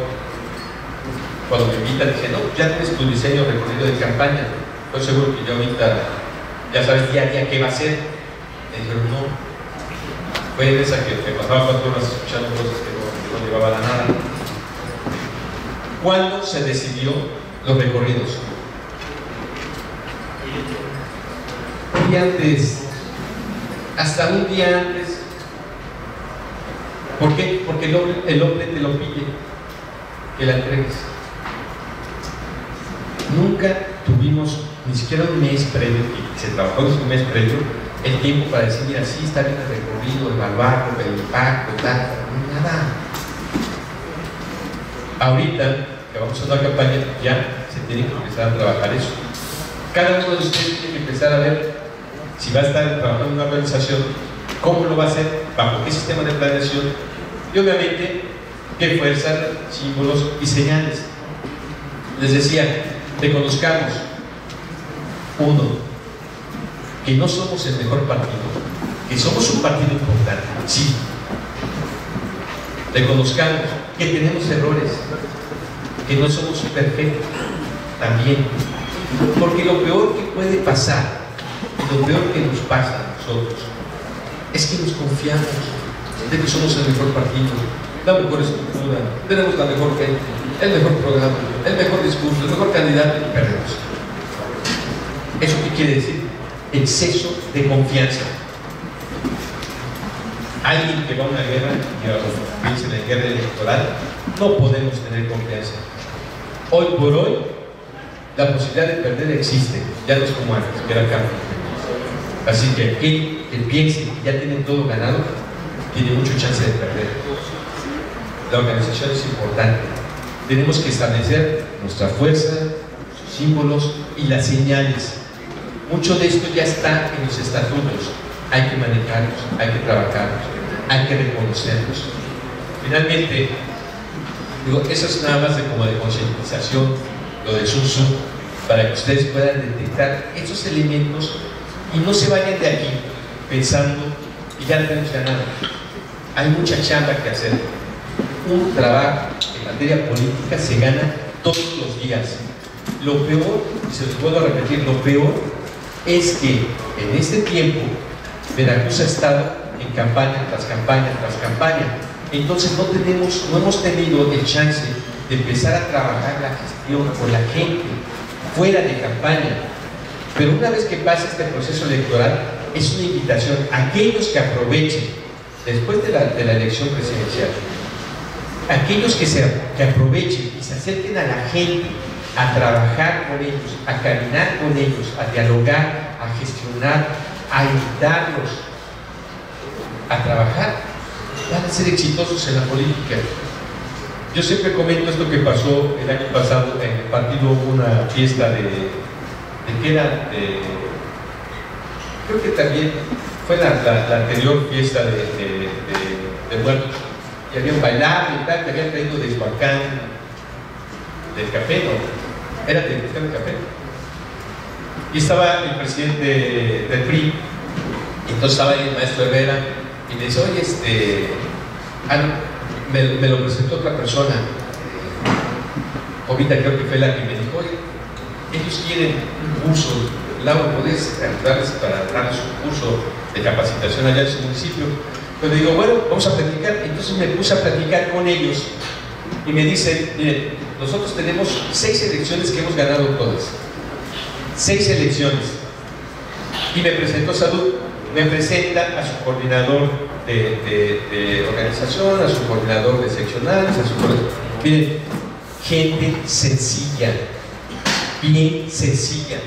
Cuando me invitan, dicen, no, ya tienes tu diseño recorrido de campaña. Estoy seguro que yo ahorita ya sabes día a día qué va a hacer. Me dijeron, no. Fue en esa que me pasaba 4 horas escuchando cosas que no llevaban a nada. ¿Cuándo se decidió los recorridos? Un día antes, hasta un día antes. ¿Por qué? Porque el hombre te lo pide, que la entregues. Nunca tuvimos ni siquiera un mes previo, y se trabajó en un mes previo, el tiempo para decir, mira, sí está bien el recorrido, evaluarlo, el impacto, tal, nada. Ahorita que vamos a hacer una campaña, ya se tiene que empezar a trabajar eso. Cada uno de ustedes tiene que empezar a ver si va a estar trabajando en una organización, cómo lo va a hacer, bajo qué sistema de planeación, y obviamente qué fuerza, símbolos y señales. Les decía, reconozcamos, uno, que no somos el mejor partido, que somos un partido importante, sí. Reconozcamos que tenemos errores, que no somos perfectos, también. Porque lo peor que puede pasar, lo peor que nos pasa a nosotros, es que nos confiamos de que somos el mejor partido, la mejor estructura, tenemos la mejor gente, el mejor programa, el mejor discurso, el mejor candidato, y perdemos. ¿Eso qué quiere decir? Exceso de confianza. Alguien que va a una guerra, y piensa en la guerra electoral, no podemos tener confianza. Hoy por hoy, la posibilidad de perder existe, ya no es como antes, que era cambio. Así que aquel que piense que ya tiene todo ganado, tiene mucha chance de perder. La organización es importante. Tenemos que establecer nuestra fuerza, sus símbolos y las señales. Mucho de esto ya está en los estatutos. Hay que manejarlos, hay que trabajarlos, hay que reconocerlos. Finalmente, digo, eso es nada más de como de concientización, lo del Sun Tzu, para que ustedes puedan detectar esos elementos y no se vayan de aquí pensando y ya no tenemos ganado. Hay mucha chamba que hacer. Un trabajo en materia política se gana todos los días. Lo peor, y se los vuelvo a repetir, lo peor es que en este tiempo Veracruz ha estado en campaña tras campaña tras campaña. Entonces no hemos tenido el chance de empezar a trabajar la gestión con la gente fuera de campaña. Pero una vez que pase este proceso electoral, es una invitación a aquellos que aprovechen después de la elección presidencial, aquellos que aprovechen y se acerquen a la gente a trabajar con ellos, a caminar con ellos, a dialogar, a gestionar, a invitarlos a trabajar, van a ser exitosos en la política. Yo siempre comento esto que pasó el año pasado en el partido, hubo una fiesta de ¿qué era? Creo que también fue la anterior fiesta de muertos, y había un bailable y tal, que habían traído de Huacán, del café, ¿no? Era del café. Y estaba el presidente del PRI, y entonces estaba el maestro Herrera, y me dice, oye, me lo presentó otra persona, Jovita creo que fue la que me dijo, oye, ellos quieren un curso, Laura, ¿puedes ayudarles para darles un curso de capacitación allá en su municipio? Pero digo, bueno, vamos a platicar. Entonces me puse a platicar con ellos y me dicen, miren, nosotros tenemos 6 elecciones que hemos ganado todas. 6 elecciones. Y me presentó Salud, me presenta a su coordinador de organización, a su coordinador de seccionales, a su coordinador. Miren, gente sencilla, bien sencilla,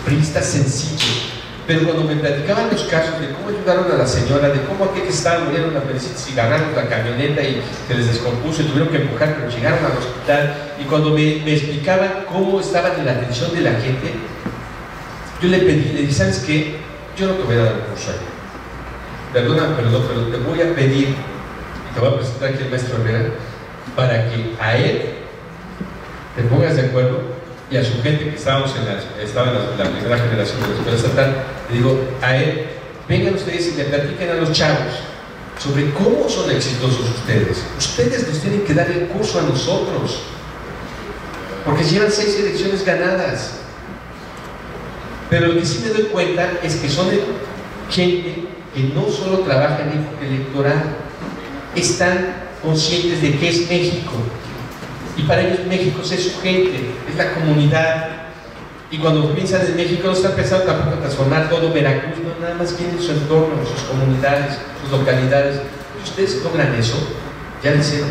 priista sencillo. Pero cuando me platicaban los casos de cómo ayudaron a la señora, de cómo aquel que estaba muriendo en la apendicitis y agarraron la camioneta y se les descompuso y tuvieron que empujar, pero llegaron al hospital, y cuando me explicaban cómo estaban en la atención de la gente, yo le pedí, le dije, ¿sabes qué? Yo no te voy a dar un curso ahí. Perdona, pero te voy a pedir, y te voy a presentar aquí al maestro Herrera, para que a él te pongas de acuerdo, y a su gente que estaba en la primera generación de la escuela estatal, le digo, a él, vengan ustedes y le platiquen a los chavos sobre cómo son exitosos ustedes. Ustedes nos tienen que dar el curso a nosotros, porque llevan 6 elecciones ganadas. Pero lo que sí me doy cuenta es que son gente que no solo trabaja en época electoral, están conscientes de qué es México. Y para ellos México es su gente, es la comunidad. Y cuando piensan en México no están pensando tampoco en transformar todo Veracruz, no, nada más quieren su entorno, sus comunidades, sus localidades. Si ustedes logran eso, ya lo hicieron.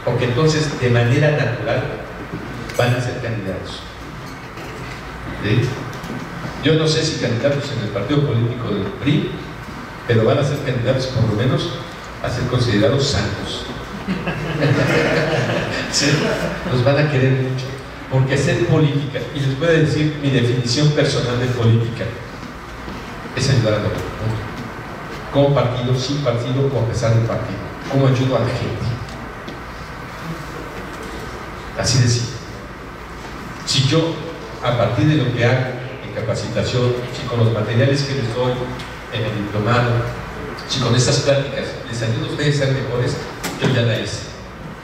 Porque entonces, de manera natural, van a ser candidatos. ¿Sí? Yo no sé si candidatos en el partido político del PRI, pero van a ser candidatos por lo menos a ser considerados santos. ¿Sí? Los van a querer mucho, porque hacer política, y les voy a decir mi definición personal de política, es ayudar a los otros, con partido, sin partido, o a pesar del partido, cómo ayudo a la gente, así de simple. Si yo, a partir de lo que hago en capacitación, si con los materiales que les doy en el diplomado, si con estas pláticas les ayudo a ustedes a ser mejores, yo ya la hice.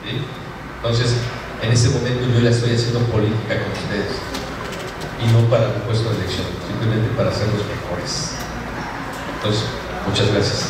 ¿Sí? Entonces, en este momento yo ya estoy haciendo política con ustedes, y no para un puesto de elección, simplemente para ser los mejores. Entonces, muchas gracias.